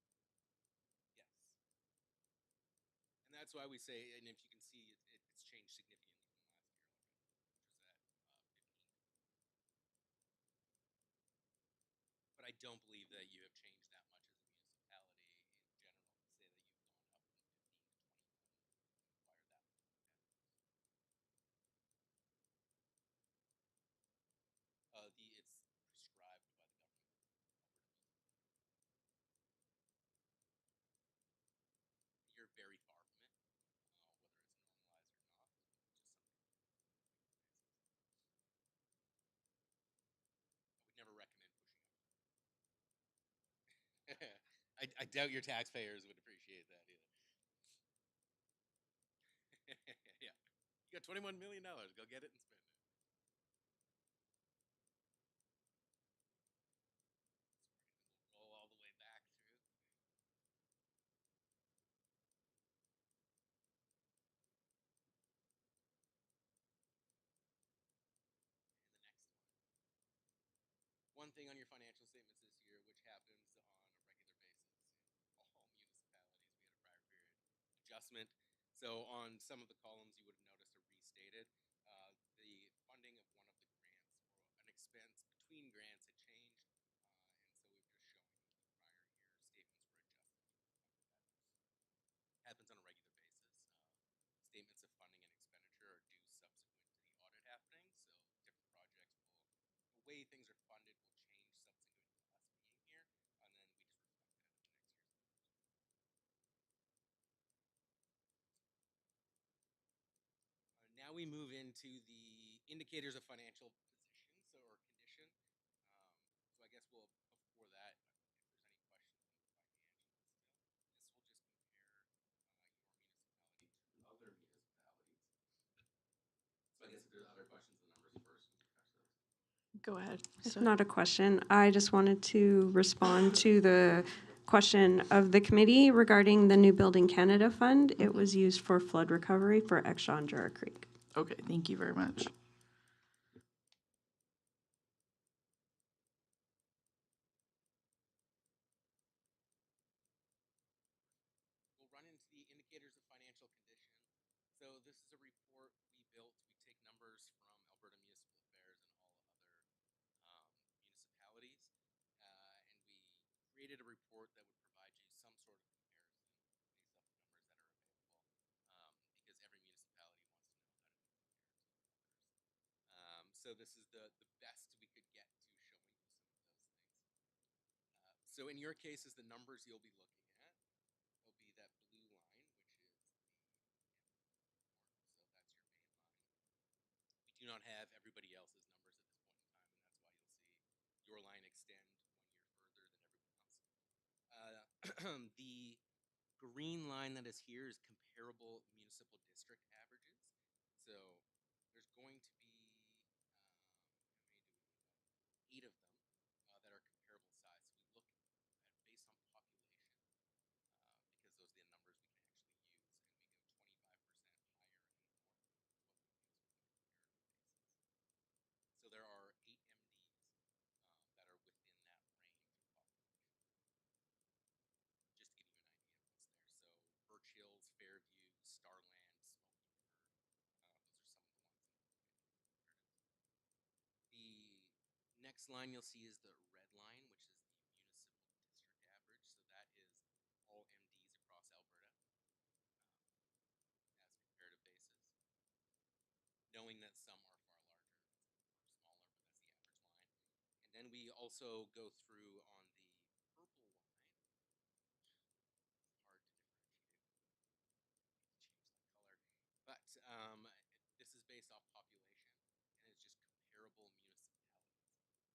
everything else. Yes. And that's why we say, and if you can see, it's changed significantly from last year already, which was at 15. But I don't believe that you have changed that much as a municipality in general to say that you've gone up from 15 to 21 and acquire that much more debt. It's prescribed by the government of Alberta Municipal. You're very far from it, whether it's normalized or not, but just something to keep in mind. I would never recommend pushing up. I doubt your taxpayers would appreciate that either. Yeah, you got $21 million. Go get it and spend it. Sorry, we'll roll all the way back through. And the next one. One thing on your financial statements this year, which happens on a regular basis in all municipalities, we had a prior period adjustment. So on some of the columns, you would have noticed a restated. The funding of one of the grants or an expense between grants had changed, and so we've just shown the prior year statements were adjusted to reflect that. Happens on a regular basis. Statements of funding and expenditure are due subsequent to the audit happening, so different projects will, the way things are funded will change subsequent to us being here, and then we just reflect that in the next year's numbers. Now we move into the indicators of financial position, so or condition. So I guess we'll, before that, if there's any questions on the financials still, this will just compare your municipality to other municipalities. So I guess if there's other questions, the numbers first, we can touch those. Go ahead. It's not a question. I just wanted to respond to the question of the committee regarding the New Building Canada Fund. It was used for flood recovery for Exshaw Creek. Okay, thank you very much. We'll run into the indicators of financial condition. So this is a report we built. We take numbers from Alberta Municipal Affairs and all other municipalities, and we created a report that would provide you some sort of comparison based off the numbers that are available, because every municipality wants to know how do we compare to others. So this is the best we could get to showing you some of those things. So in your case, is the numbers you'll be looking at will be that blue line, which is the so that's your main line. We do not have everybody else's numbers at this point in time, and that's why you'll see your line extend 1 year further than everyone else. The green line that is here is comparable municipal district averages. So there's going to be, how many do we have? 8 of them that are comparable size. So we look at based on population, because those are the numbers we can actually use, and we go 25% higher in the north is what we'll use with the comparative basis. So there are 8 MDs that are within that range of population. Just to give you an idea of what's there. So Birch Hills, Fairview, Starland, Smoky River, those are some of the ones that we'll look at in the comparatives. The next line you'll see is the red line, which is the municipal district average. So that is all MDs across Alberta. also go through on the purple line. Hard to differentiate. Change that color. But this is based off population, and it's just comparable municipalities.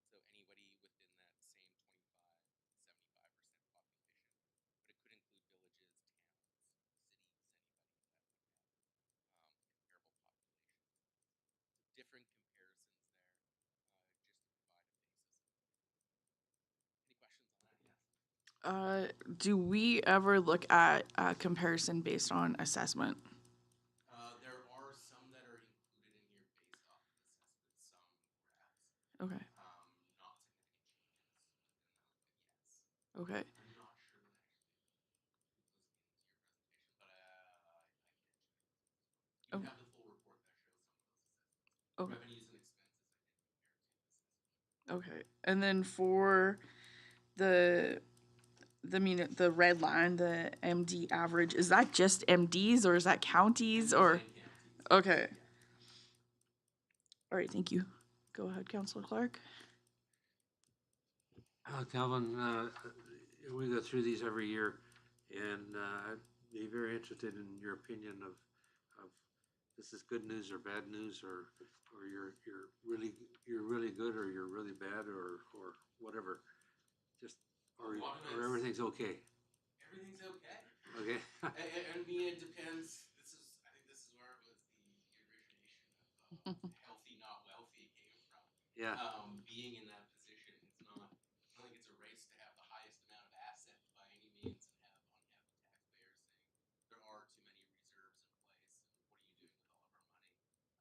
So anybody within that same 25 to 75% population. But it could include villages, towns, cities, anybody that would have comparable population. So different comparisons there, just to provide a basis. Any questions on that? Yes. Do we ever look at a comparison based on assessment? There are some that are included in here based off of assessment, some graphs. Okay. Not significant changes within them, but yes. Okay. I'm not sure that actually goes into your presentation, but I can ensure you Oh. have the full report that shows some of those assessments. Okay. Revenues and expenses I did compare to the assessment. Okay. And then for the the red line, the MD average, is that just MDs or is that counties or? Counties. Okay. Yeah. All right, thank you. Go ahead, Councillor Clark. Calvin, we go through these every year, and I'd be very interested in your opinion of this is good news or bad news, or you're really good or you're really bad or whatever. Just or everything's okay. Everything's okay. Okay. I mean, it depends. I think this is where it was the origination of healthy, not wealthy came from. Yeah. Being in that position, I don't think it's a race to have the highest amount of assets by any means and have unhappy taxpayers saying there are too many reserves in place and what are you doing with all of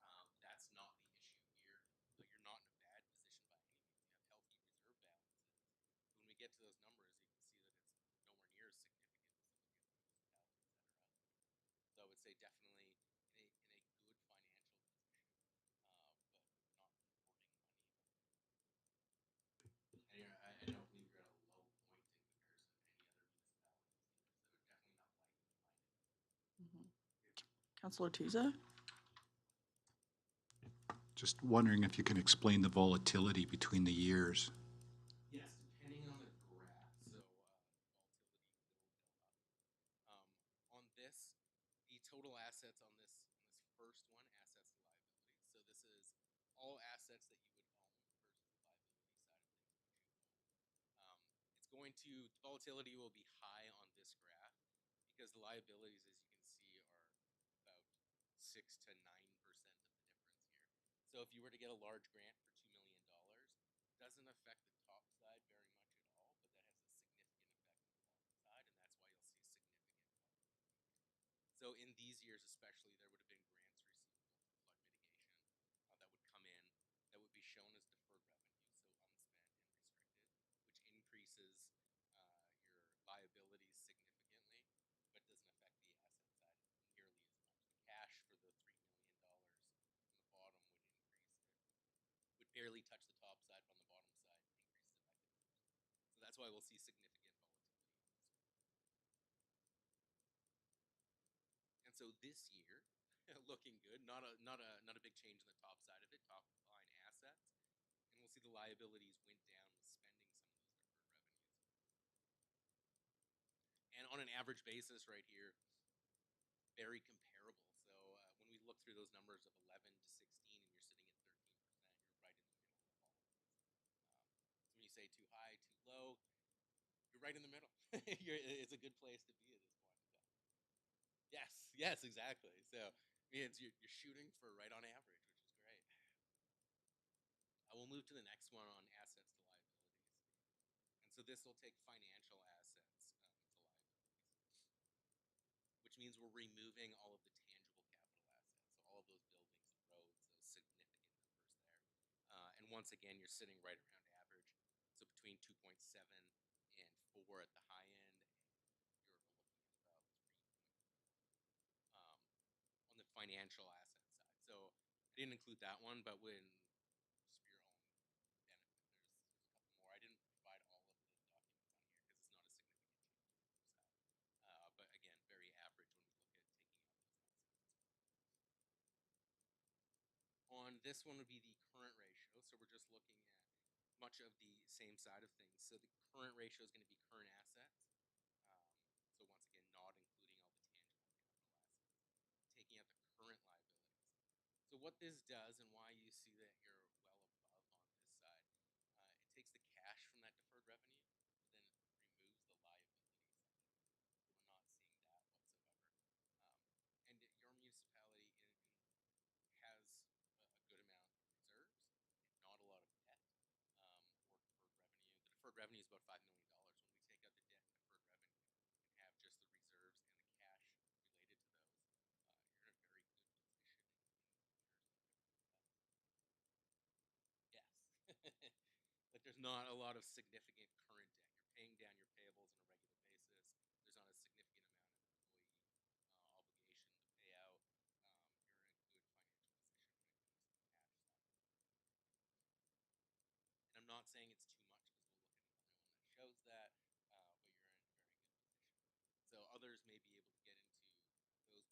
our money? That's not the issue here. You're not in a bad position by any means. You have healthy reserve balances. When we get to those numbers, you can see that it's nowhere near as significant as some of the other municipalities that are out there. So I would say definitely in a good financial position, but not hoarding money at all. And I don't believe you're at a low point in comparison to any other municipalities either. So they're definitely not lagging behind. Councillor Tuza? Just wondering if you can explain the volatility between the years. Yes, depending on the graph. So volatility will go up. On this, the total assets on this first one, assets to liabilities. So this is all assets that you would own versus the liability side of things, what you own. The volatility will be high on this graph because the liabilities, as you can see, are about 6 to 9% of the difference here. So if you were to get a large grant for $2 million, it doesn't affect the top side very much at all, but that has a significant effect on the bottom side, and that's why you'll see significant volatility here. So in these years especially, there would have been grants receivable for flood mitigation that would come in that would be shown as deferred revenue, so unspent and restricted, which increases your liabilities significantly, but doesn't affect the asset side nearly as much. The cash for the $3 million on the bottom would barely touch the top side, but on the bottom side increases it by 50%. So that's why we'll see significant volatility on this one. And so this year, looking good, not a big change in the top side of it, top line assets, and we'll see the liabilities went down with spending some of those deferred revenues. And on an average basis right here, very comparable. So when we look through those numbers of 11 to 16 and you're sitting at 13%, you're right in the middle of all of those. So when you say too high, too low, you're right in the middle. It's a good place to be at this point in time. Yes, exactly. So you're shooting for right on average, which is great. I will move to the next one on assets to liabilities. And so this will take financial assets to liabilities, which means we're removing all of the tangible capital assets. So all of those buildings and roads, those significant numbers there. And once again, you're sitting right around average. So between 2.7 and 4 at the high end, and you're looking at about 3.4 on the financial asset side. So I didn't include that one, but when just for your own benefit, there's a couple more. I didn't provide all of the documents on here because it's not a significant change on either side. But again, very average when we look at taking out those unspent spending. On this one would be the current ratio. So we're just looking at much of the same side of things. So the current ratio is going to be current assets. So once again, not including all the tangible capital assets, taking out the current liabilities. So what this does and why you see that you're well above on this side, it takes the cash from that deferred revenue, but then removes the liabilities of it. So we're not seeing that whatsoever. And your municipality has a good amount of reserves and not a lot of debt or deferred revenue. The deferred revenue is about $5 million. When we take out the debt and deferred revenue and have just the reserves and the cash related to those, you're in a very good position in comparison to everybody else. Yes. But there's not a lot of significant current debt. You're paying down your payables on a regular basis. There's not a significant amount of employee obligation to pay out. You're in a good financial position when it comes to the cash side. And I'm not saying it's too much because we'll look at another one that shows that, but you're in a very good position. So others may be able to get into those positions with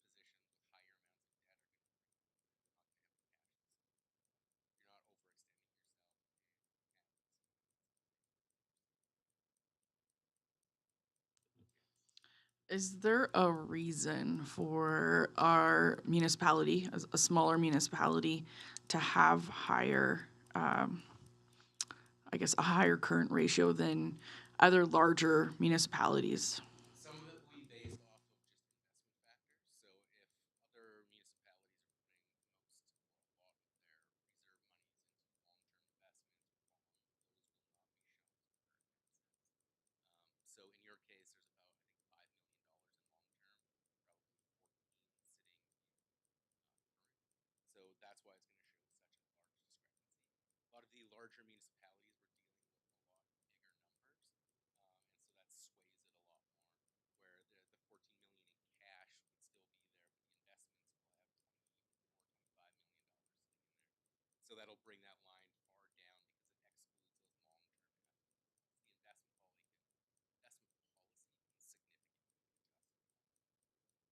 higher amounts of debt are going to find that they're not going to have the cash facility. So you're not overextending yourself and have some Is there a reason for our municipality, a smaller municipality, to have higher, I guess, a higher current ratio than other larger municipalities? Some of it will be based off of just investment factors. So if other municipalities are putting a lot of their reserve monies into long-term investments or bonds, those will not be shown as current assets. So in your case, there's about, I think, $5 million in long-term, relative to 14 sitting in current. So that's why it's going to show such a large discrepancy. A lot of the larger municipalities were dealing with a lot bigger numbers, and so that sways it a lot more. Where the 14 million in cash would still be there, but the investments will have 24, $25 million sitting in there. So that'll bring that line far down because it excludes those long-term assets. The investment policy can significantly adjust for that.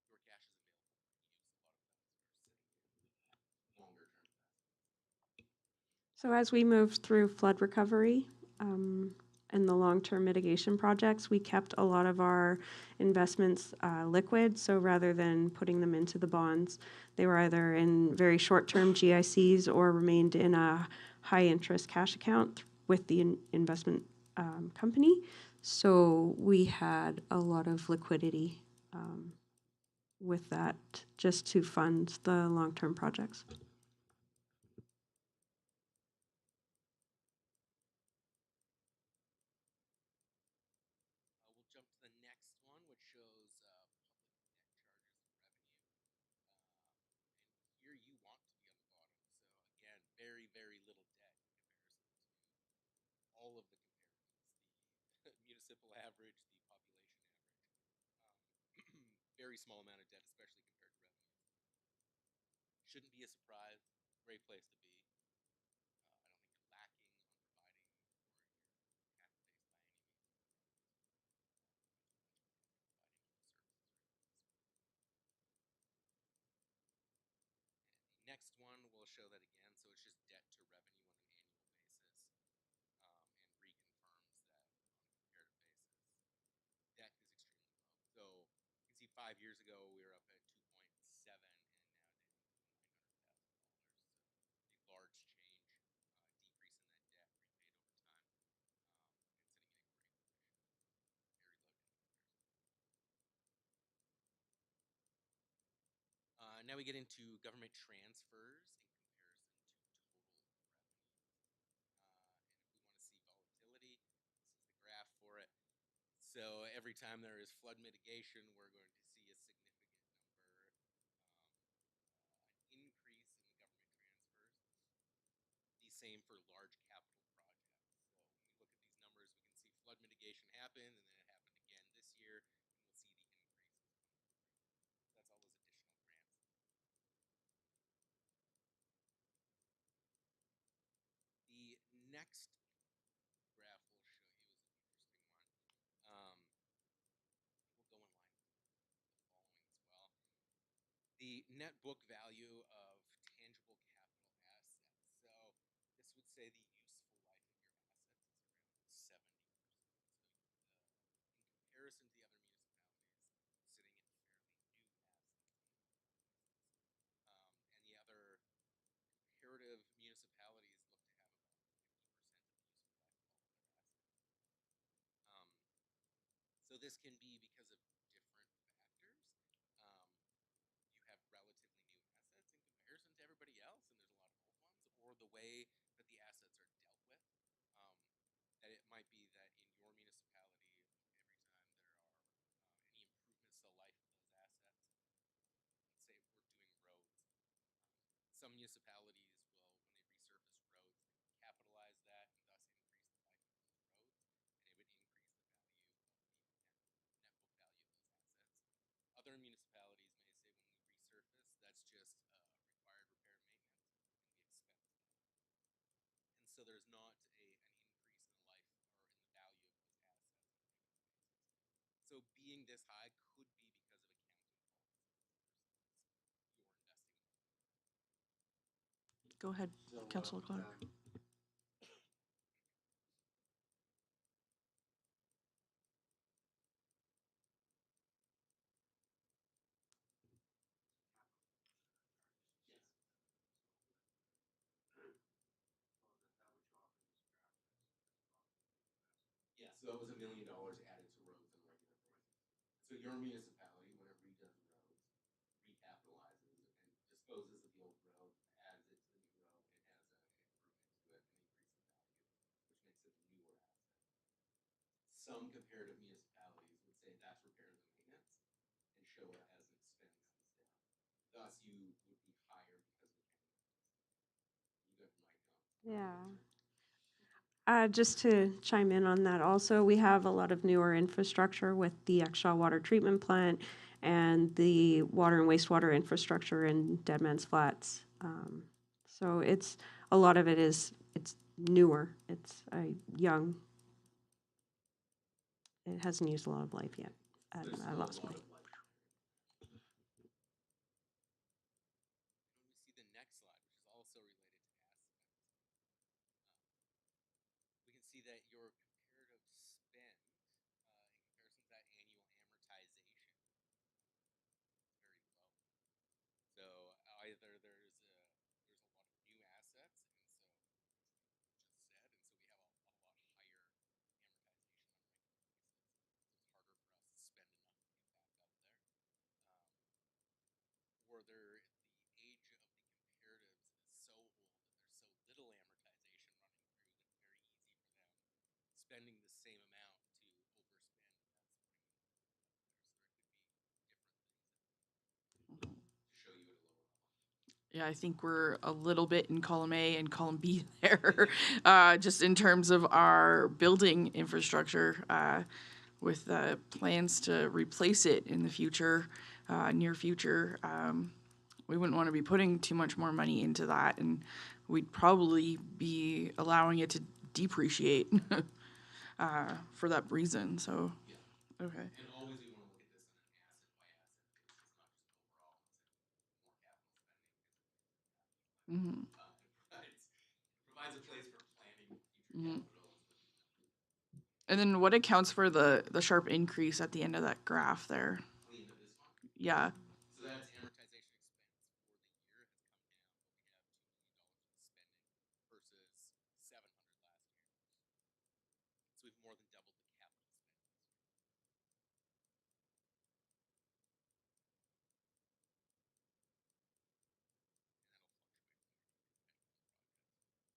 Your cash is available for use. A lot of those are sitting in longer term investments. So as we moved through flood recovery and the long-term mitigation projects, we kept a lot of our investments liquid. So rather than putting them into the bonds, they were either in very short-term GICs or remained in a high-interest cash account with the investment company. So we had a lot of liquidity with that just to fund the long-term projects. We'll jump to the next one, which shows public debt charges and revenue. And here you want to be on the bottom. So again, very, very little debt in comparison to all of the comparators, the municipal average, the population average. Very small amount of debt, especially compared to revenues. Shouldn't be a surprise. Great place to be. I don't think you're lacking on providing for your tax base by any means, but don't spend too much money on providing services or anything. And the next one will show that again. So it's just debt to revenue on an annual basis, and reconfirms that on a comparative basis, debt is extremely low. So you can see 5 years ago we were up at 2.7 and now down to $900,000. So a large change, decrease in that debt repaid over time, and sitting in a great position. Very low debt comparison. Now we get into government transfers in comparison to total revenues. And if we want to see volatility, this is the graph for it. So every time there is flood mitigation, we're going to see a significant number, an increase in the government transfers. The same for large capital projects. So when we look at these numbers, we can see flood mitigation happen, and then it happened again this year, and we'll see the increases coming through. So that's all those additional grants. The next graph we'll show you is an interesting one. We'll go in line with the following as well. The net book value of tangible capital assets. So So this can be because of different factors. You have relatively new assets in comparison to everybody else, and there's a lot of old ones, or the way that the assets are dealt with. Um, that it might be that in your municipality, every time there are any improvements to the life of those assets, let's say if we're doing roads, some municipalities will, when they resurface roads, they will capitalize that and thus increase the life of those roads, and it would increase the value of the net book value of those assets. Other municipalities may say when we resurface, that's just required repair and maintenance, and we expense that. And so there's not an increase in the life or in the value of those assets on a maintenance basis. So being this high could be because of accounting policies versus your investing policy. Go ahead, So, Councillor Clark. Yeah, so that was $1 million added to roads on a regular basis. So your municipality, whenever he does roads, recapitalizes and disposes of the old road, adds it to the new road, it has an improvement to it and increase the value, which makes it a newer asset. Some comparative municipalities would say that's repairs and maintenance and show it as an expense instead. Thus, you would be higher because of accounting policy. You got the mic on. Yeah. Just to chime in on that also, we have a lot of newer infrastructure with the Exshaw Water Treatment Plant and the water and wastewater infrastructure in Deadman's Flats. So it's, a lot of it is, it's newer, it's young. It hasn't used a lot of life yet. There's I still lost a my. lot of life. And when we see the next slide, which is also related to assets, we can see that your comparative spend in comparison to that annual amortization is very low. So either there's a lot of new assets, and so just said, and so we have a lot higher amortization on a regular basis. So it's harder for us to spend enough to get back up there. Or the age of the comparatives is so old that there's so little amortization running through that it's very easy for them spending the same amount to overspend, and thus bringing the net book up there. So there could be different things that to show you at a lower level. Yeah, I think we're a little bit in column A and column B there, just in terms of our building infrastructure, with plans to replace it in the future, near future. We wouldn't want to be putting too much more money into that, and we'd probably be allowing it to depreciate for that reason. So, Yeah. okay. And always we want to look at this on an asset by asset basis, not just overall and say more capital spending because it provides a place for planning future capital and so And then what accounts for the sharp increase at the end of that graph there? at the end of this one. Yeah. So that's amortization expense for the year has come down, but we have $2 million of spending versus 700 last year. So we've more than doubled the capital spending this year.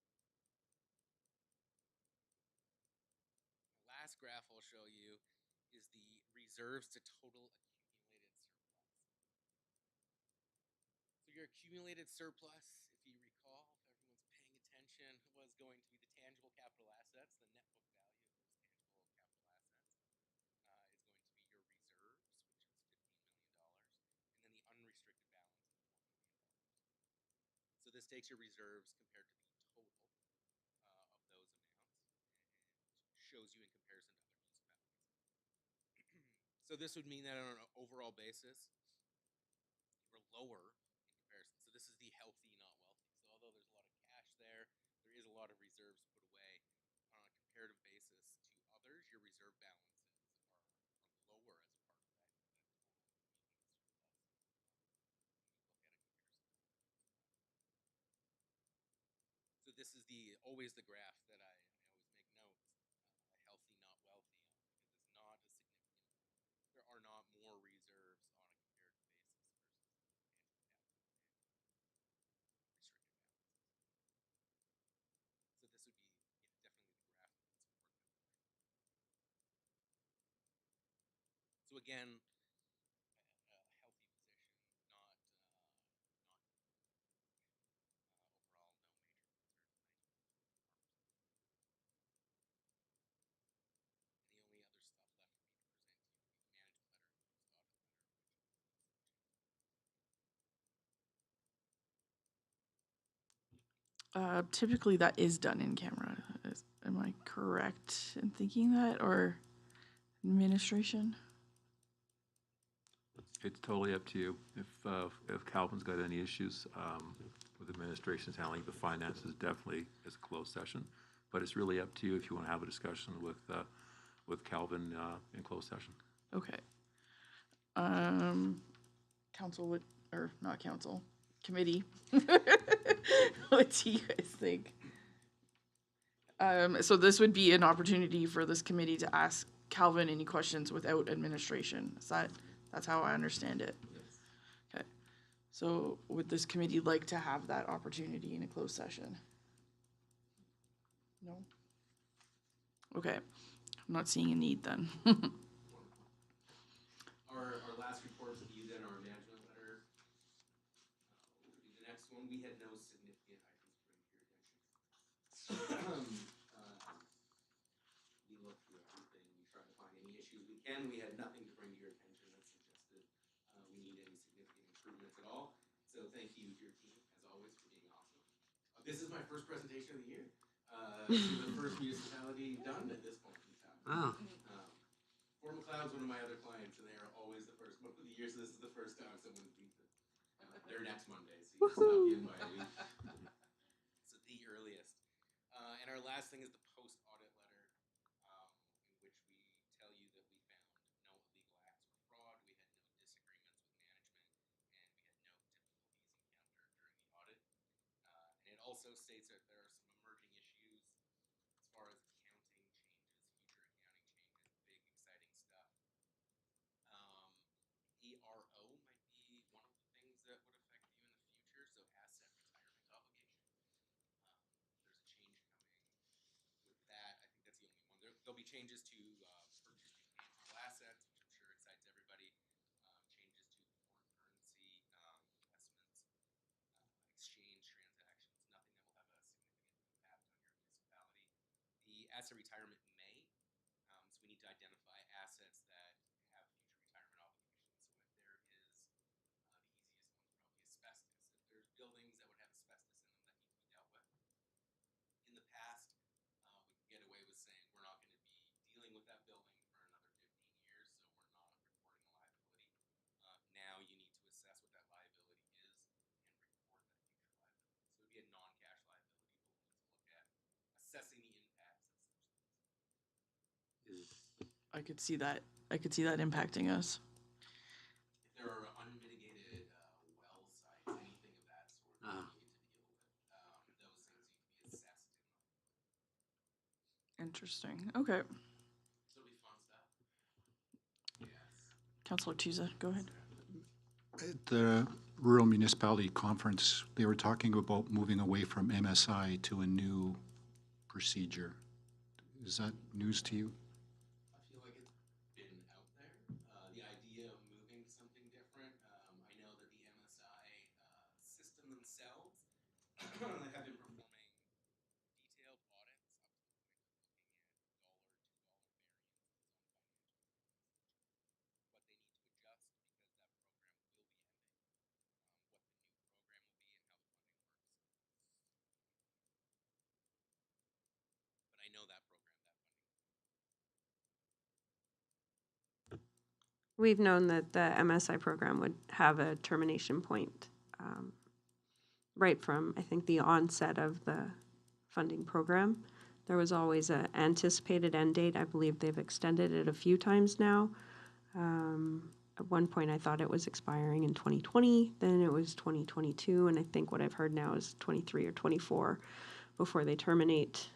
And that'll fluctuate by year depending on the project. The last graph I'll show you is the reserves to total accumulated surplus. So your accumulated surplus, if you recall, if everyone's paying attention, was going to be the tangible capital assets, the net book value of those tangible capital assets. Is going to be your reserves, which is $15 million, and then the unrestricted balance of $4 million. So this takes your reserves compared to the total of those amounts and shows you in comparison to other municipalities. So this would mean that on an overall basis, we're lower in comparison. So this is the healthy, not wealthy. So although there's a lot of cash there, there is a lot of reserves put away. On a comparative basis to others, your reserve balances are lower as a part of that total accumulated surplus when you look at a comparison to other municipalities. So this is always the graph that I always make notes, healthy, not wealthy on, because it's not a significant again, a healthy position, not overall no major concerns. And the only other stuff left for me to present to you would be the management letter and the post audit letter, Typically, that is done in camera. Am I correct in thinking that, or administration? It's totally up to you. If Calvin's got any issues with administration's handling the finances, definitely is a closed session. But it's really up to you if you want to have a discussion with Calvin in closed session. Okay. Council would, or not council, committee. What do you guys think? So this would be an opportunity for this committee to ask Calvin any questions without administration. That's how I understand it? Okay. So would this committee like to have that opportunity in a closed session? No? Okay. I'm not seeing a need then. Our last report to you then, our management letter, will be the next one. We had no significant items to bring to your attention. We looked through everything. We tried to find any issues we can. We had nothing to bring to your attention that suggested we need any significant improvements at all. So thank you to your team, as always, for being awesome. This is my first presentation of the year. The first municipality done at this point in time. Oh, Fort McLeod's one of my other clients, and they are always the first month of the year, so this is the first time someone's beat them. They're next Monday, so you can stop in by a week. So the earliest. And our last thing is the post-audit letter, in which we tell you that we found no illegal acts or fraud, we had no disagreements with management, and we had no difficulties encountered during the audit. And it also states that there are some emerging issues as far as accounting changes, future accounting changes, big exciting stuff. ERO might be one of the things that would affect you in the future, so asset retirement obligation. There's a change coming with that. I think that's the only one. There'll be changes to purchased intangible assets, which I'm sure excites everybody. Changes to foreign currency investments, exchange transactions. Nothing that will have a significant impact on your municipality. The asset retirement may. So we need to identify assets that have future retirement obligations. So if there is, the easiest one's probably asbestos. If there's buildings that would have asbestos in them that need to be dealt with. In the past, we could get away with saying we're not going to be dealing with that building for another 15 years, so we're not reporting a liability. Now you need to assess what that liability is and report that future liability. So it would be a non-cash liability, but we'll need to look at assessing the impacts of such things. I could see that. I could see that impacting us. If there are unmitigated well sites, anything of that sort that you need to deal with, those things need to be assessed in liability. Interesting. Okay. So it'll be fun stuff. Yes. Councillor Tusa, go ahead. At the Rural Municipality Conference, they were talking about moving away from MSI to a new procedure. Is that news to you? I feel like it's been out there. The idea of moving to something different. I know that the MSI system themselves have been performing detailed audits up to the point of looking at $1 to $2 variances on financial statements. What they need to adjust because that program will be ending. What the new program will be and how the funding works. But I know that program, that funding. We've known that the MSI program would have a termination point right from, I think, the onset of the funding program. There was always an anticipated end date. I believe they've extended it a few times now. At one point, I thought it was expiring in 2020, then it was 2022, and I think what I've heard now is 23 or 24 before they terminate,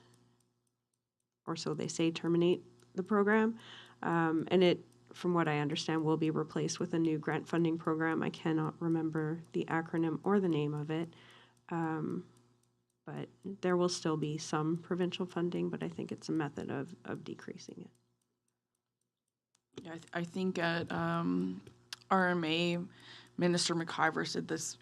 or so they say terminate the program. And it, from what I understand, will be replaced with a new grant funding program. I cannot remember the acronym or the name of it. But there will still be some provincial funding, but I think it's a method of decreasing it. Yeah, I think at RMA, Minister McIver said this,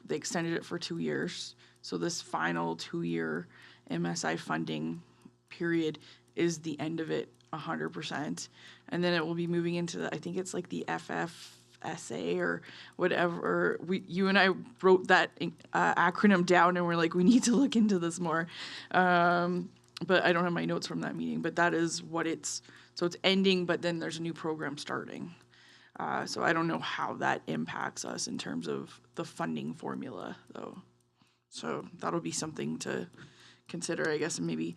they extended it for 2 years. So this final 2-year MSI funding period is the end of it 100%. And then it will be moving into, I think it's like the FFSA or whatever. You and I wrote that acronym down and we're like, we need to look into this more. But I don't have my notes from that meeting, but that is what so it's ending, but then there's a new program starting. So I don't know how that impacts us in terms of the funding formula, though. So that'll be something to consider, I guess, and maybe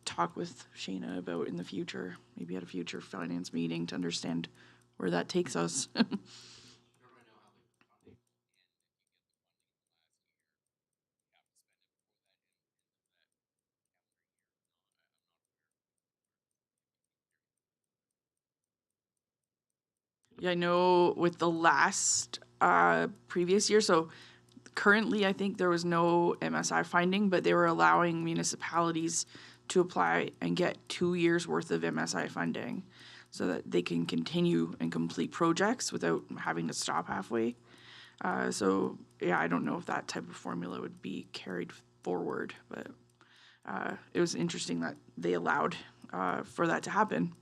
talk with Shayna about in the future, maybe at a future finance meeting to understand where that takes us. Yeah, I know with the last previous year, so currently I think there was no MSI finding, but they were allowing municipalities to apply and get 2 years worth of MSI funding so that they can continue and complete projects without having to stop halfway. So yeah, I don't know if that type of formula would be carried forward, but it was interesting that they allowed for that to happen.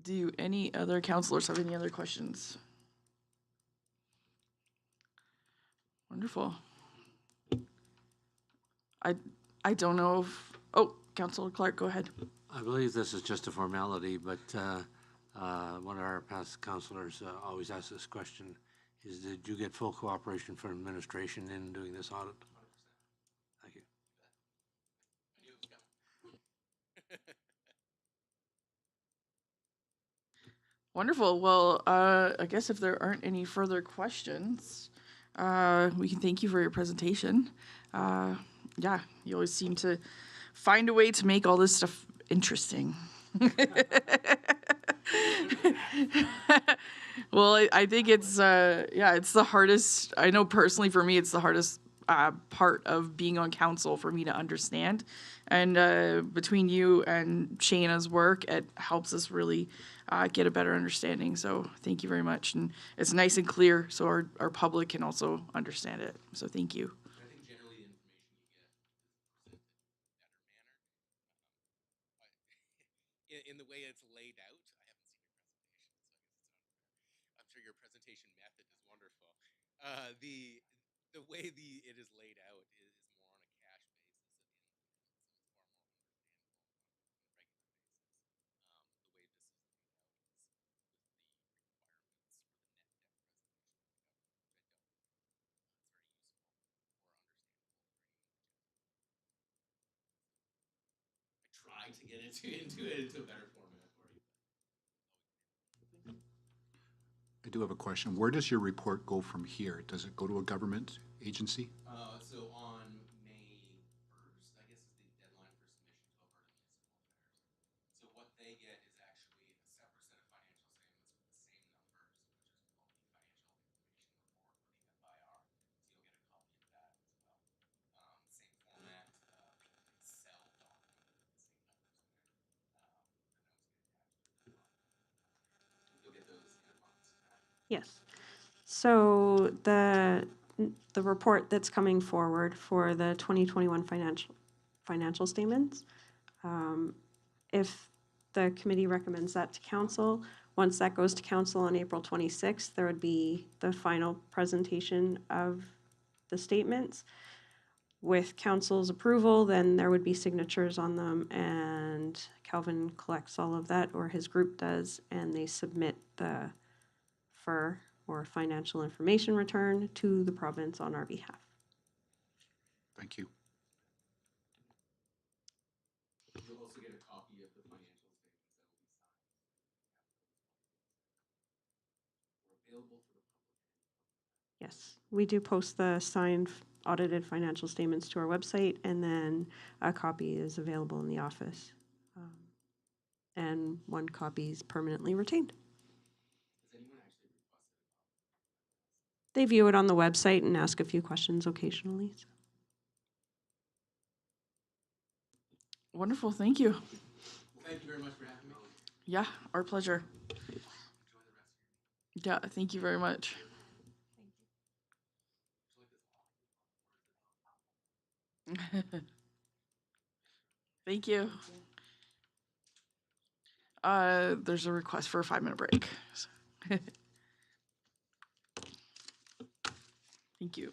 Do any other counselors have any other questions? Wonderful. I I don't know if, oh, Councilor Clark, go ahead. I believe this is just a formality, but one of our past counselors always asks this question, is did you get full cooperation from administration in doing this audit? Thank you. Wonderful. Well, I guess if there aren't any further questions, we can thank you for your presentation. Yeah, you always seem to find a way to make all this stuff interesting. Well, I think it's yeah, it's the hardest. I know personally for me, it's the hardest part of being on council for me to understand. And between you and Shayna's work, it helps us really get a better understanding. So thank you very much, and it's nice and clear, so our public can also understand it. So thank you. I think generally the information you get is presented in a better manner. In the way it's laid out, I haven't seen your presentation, so I guess it's unfair. I'm sure your presentation method is wonderful. The way it is laid out is more on a cash basis of input, which I don't. It's very useful for understanding what we're doing, which I don't. Sorry, useful for understanding. I tried to get into a better format for you. I do have a question. Where does your report go from here? Does it go to a government agency? So on May 1st, I guess is the deadline for submission to Alberta Municipal Affairs. So what they get is actually a separate set of financial statements with the same numbers, which is called the Financial Information Report or the FIR. So you'll get a copy of that as well. Same format, Excel document with the same numbers in there. The notes get attached to it as well. You'll get those in a month's time. Yes. So the report that's coming forward for the 2021 financial statements, if the committee recommends that to council, once that goes to council on April 26th, there would be the final presentation of the statements. With council's approval, then there would be signatures on them, and Calvin collects all of that, or his group does, and they submit the FIR, or financial information return, to the province on our behalf. Thank you. You'll also get a copy of the financial statements that will be signed. We're available for the public. Yes, we do post the signed audited financial statements to our website, and then a copy is available in the office. And one copy is permanently retained. They view it on the website and ask a few questions occasionally. Wonderful, thank you. Thank you very much for having me. Yeah, our pleasure. Yeah, thank you very much. Thank you. There's a request for a 5-minute break. Thank you.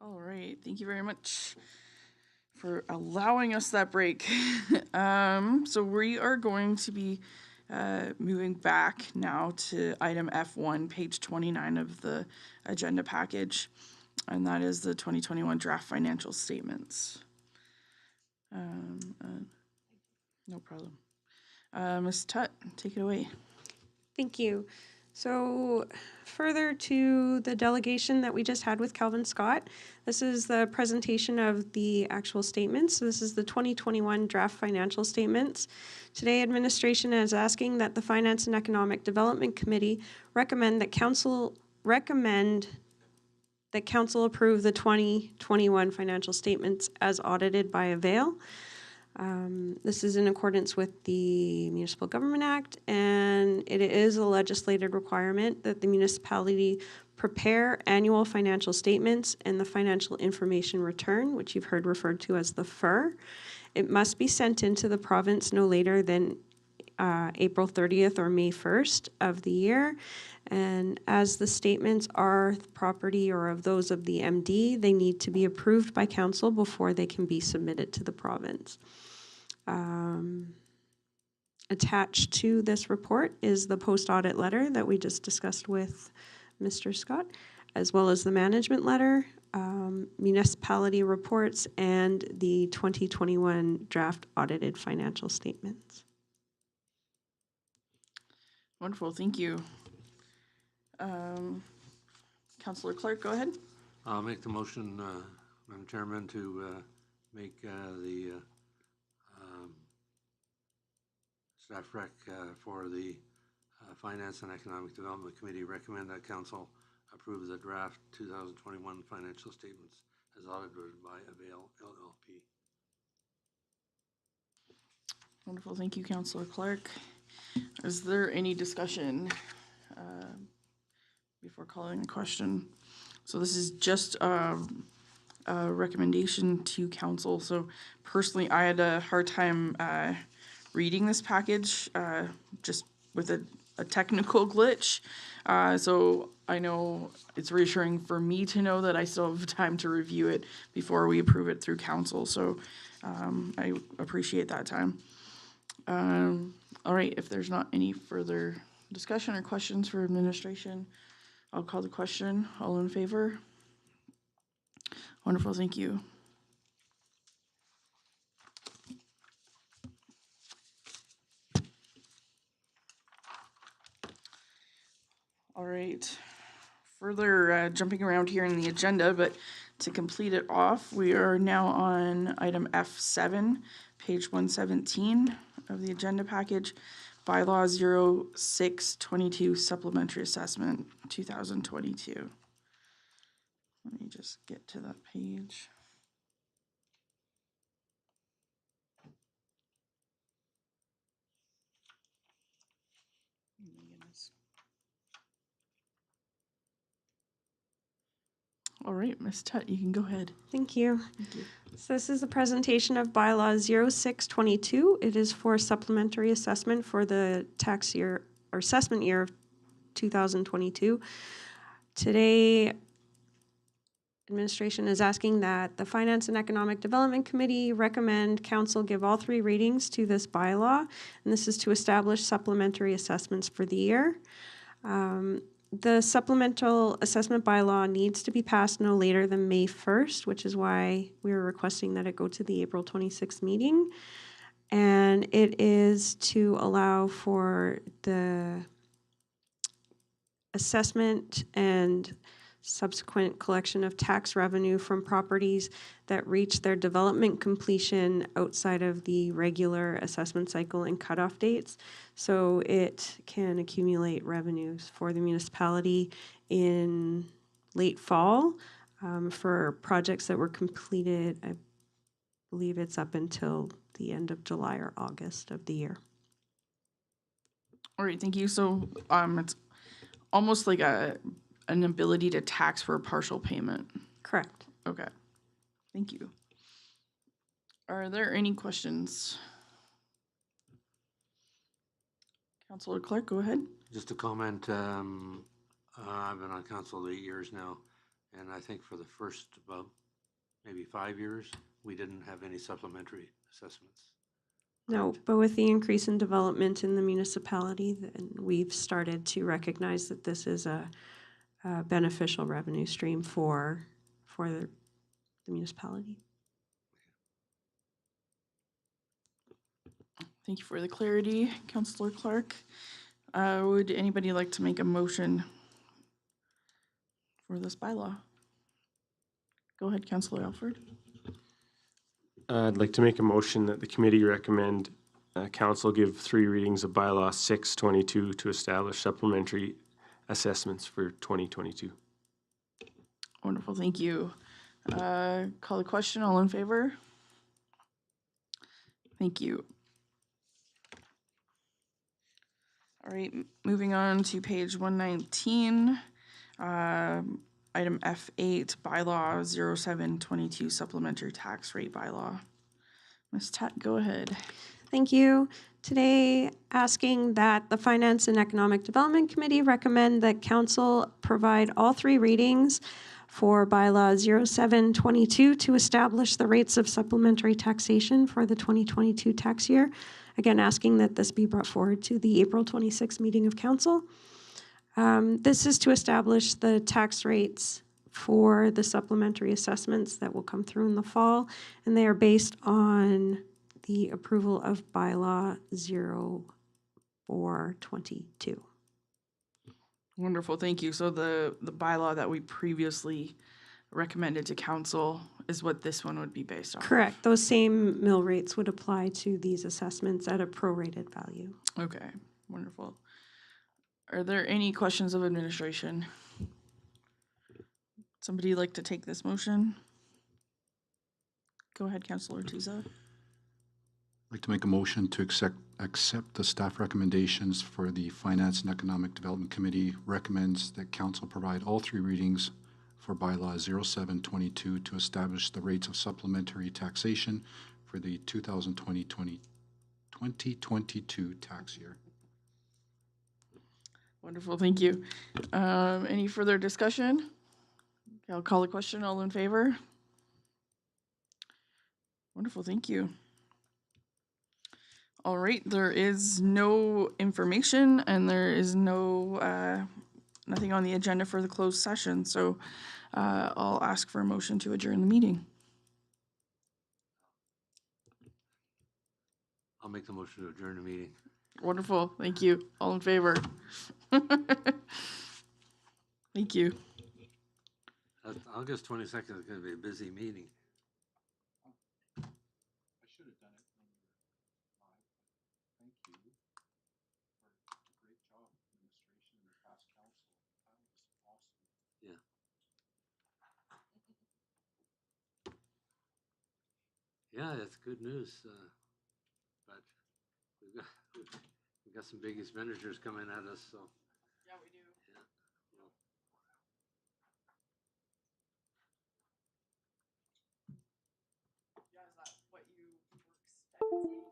All right, thank you very much for allowing us that break. So we are going to be moving back now to item F1, page 29 of the agenda package, and that is the 2021 draft financial statements. No problem. Ms. Tutt, take it away. Thank you. So further to the delegation that we just had with Calvin Scott, this is the presentation of the actual statements. So this is the 2021 draft financial statements. Today, administration is asking that the Finance and Economic Development Committee recommend that council approve the 2021 financial statements as audited by Avail. This is in accordance with the Municipal Government Act, and it is a legislated requirement that the municipality prepare annual financial statements and the financial information return, which you've heard referred to as the FIR. It must be sent into the province no later than April 30th or May 1st of the year. And as the statements are property or of those of the MD, they need to be approved by council before they can be submitted to the province. Attached to this report is the post-audit letter that we just discussed with Mr. Scott, as well as the management letter, municipality reports, and the 2021 draft audited financial statements. Wonderful, thank you. Councillor Clark, go ahead. I'll make the motion, Madam Chairman, to make the staff rec for the Finance and Economic Development Committee recommend that council approve the draft 2021 financial statements as audited by Avail LLP. Wonderful, thank you, Councillor Clark. Is there any discussion before calling the question? So this is just a recommendation to council. So personally, I had a hard time reading this package just with a technical glitch. So I know it's reassuring for me to know that I still have time to review it before we approve it through council. So I appreciate that time. All right, if there's not any further discussion or questions for administration, I'll call the question. All in favor? Wonderful, thank you. All right, further jumping around here in the agenda, but to complete it off, we are now on item F7, page 117 of the agenda package, Bylaw 0622 Supplementary Assessment 2022. Let me just get to that page. Oh my goodness. All right, Ms. Tutt, you can go ahead. Thank you. Thank you. So this is the presentation of Bylaw 0622. It is for supplementary assessment for the tax year or assessment year of 2022. Today, administration is asking that the Finance and Economic Development Committee recommend council give all 3 readings to this bylaw, and this is to establish supplementary assessments for the year. The supplemental assessment bylaw needs to be passed no later than May 1st, which is why we are requesting that it go to the April 26th meeting. And it is to allow for the assessment and subsequent collection of tax revenue from properties that reach their development completion outside of the regular assessment cycle and cutoff dates. So it can accumulate revenues for the municipality in late fall for projects that were completed. I believe it's up until the end of July or August of the year. All right, thank you. So it's almost like an ability to tax for a partial payment. Correct. Okay, thank you. Are there any questions? Councillor Clark, go ahead. Just a comment, I've been on council 8 years now, And I think for the first, well, maybe 5 years, we didn't have any supplementary assessments. No, Correct? but with the increase in development in the municipality, then we've started to recognize that this is a beneficial revenue stream for the municipality. Thank you for the clarity, Councillor Clark. Would anybody like to make a motion for this bylaw? Go ahead, Councillor Alford. I'd like to make a motion that the committee recommend council give 3 readings of bylaw 622 to establish supplementary assessments for 2022. Wonderful, thank you. Call the question, all in favor? Thank you. All right, moving on to page 119, item F8, bylaw 0722, supplementary tax rate bylaw. Ms. Tat, go ahead. Thank you. Today, asking that the Finance and Economic Development Committee recommend that council provide all 3 readings for bylaw 0722 to establish the rates of supplementary taxation for the 2022 tax year. Again, asking that this be brought forward to the April 26th meeting of council. This is to establish the tax rates for the supplementary assessments that will come through in the fall, and they are based on the approval of bylaw 0422. Wonderful, thank you. So the bylaw that we previously recommended to council is what this one would be based on? Correct. Those same mill rates would apply to these assessments at a prorated value. Okay, wonderful. Are there any questions of administration? Somebody like to take this motion? Go ahead, Councillor Tuza. I'd like to make a motion to accept the staff recommendations for the Finance and Economic Development Committee recommends that council provide all 3 readings for bylaw 0722 to establish the rates of supplementary taxation for the 2022 tax year. Wonderful, thank you. Any further discussion? Okay, I'll call the question. All in favor? Wonderful, thank you. All right, there is no information and there is no nothing on the agenda for the closed session, so I'll ask for a motion to adjourn the meeting. I'll make the motion to adjourn the meeting. Wonderful, thank you. All in favor? Thank you. August 22nd is going to be a busy meeting. I should have done it when you were live. Thank you for a great job, administration, and your past council. That was awesome. Yeah. Yeah, that's good news. But we've got some big expenditures coming at us, so. Yeah, we do. Yeah. Yeah, is that what you were expecting?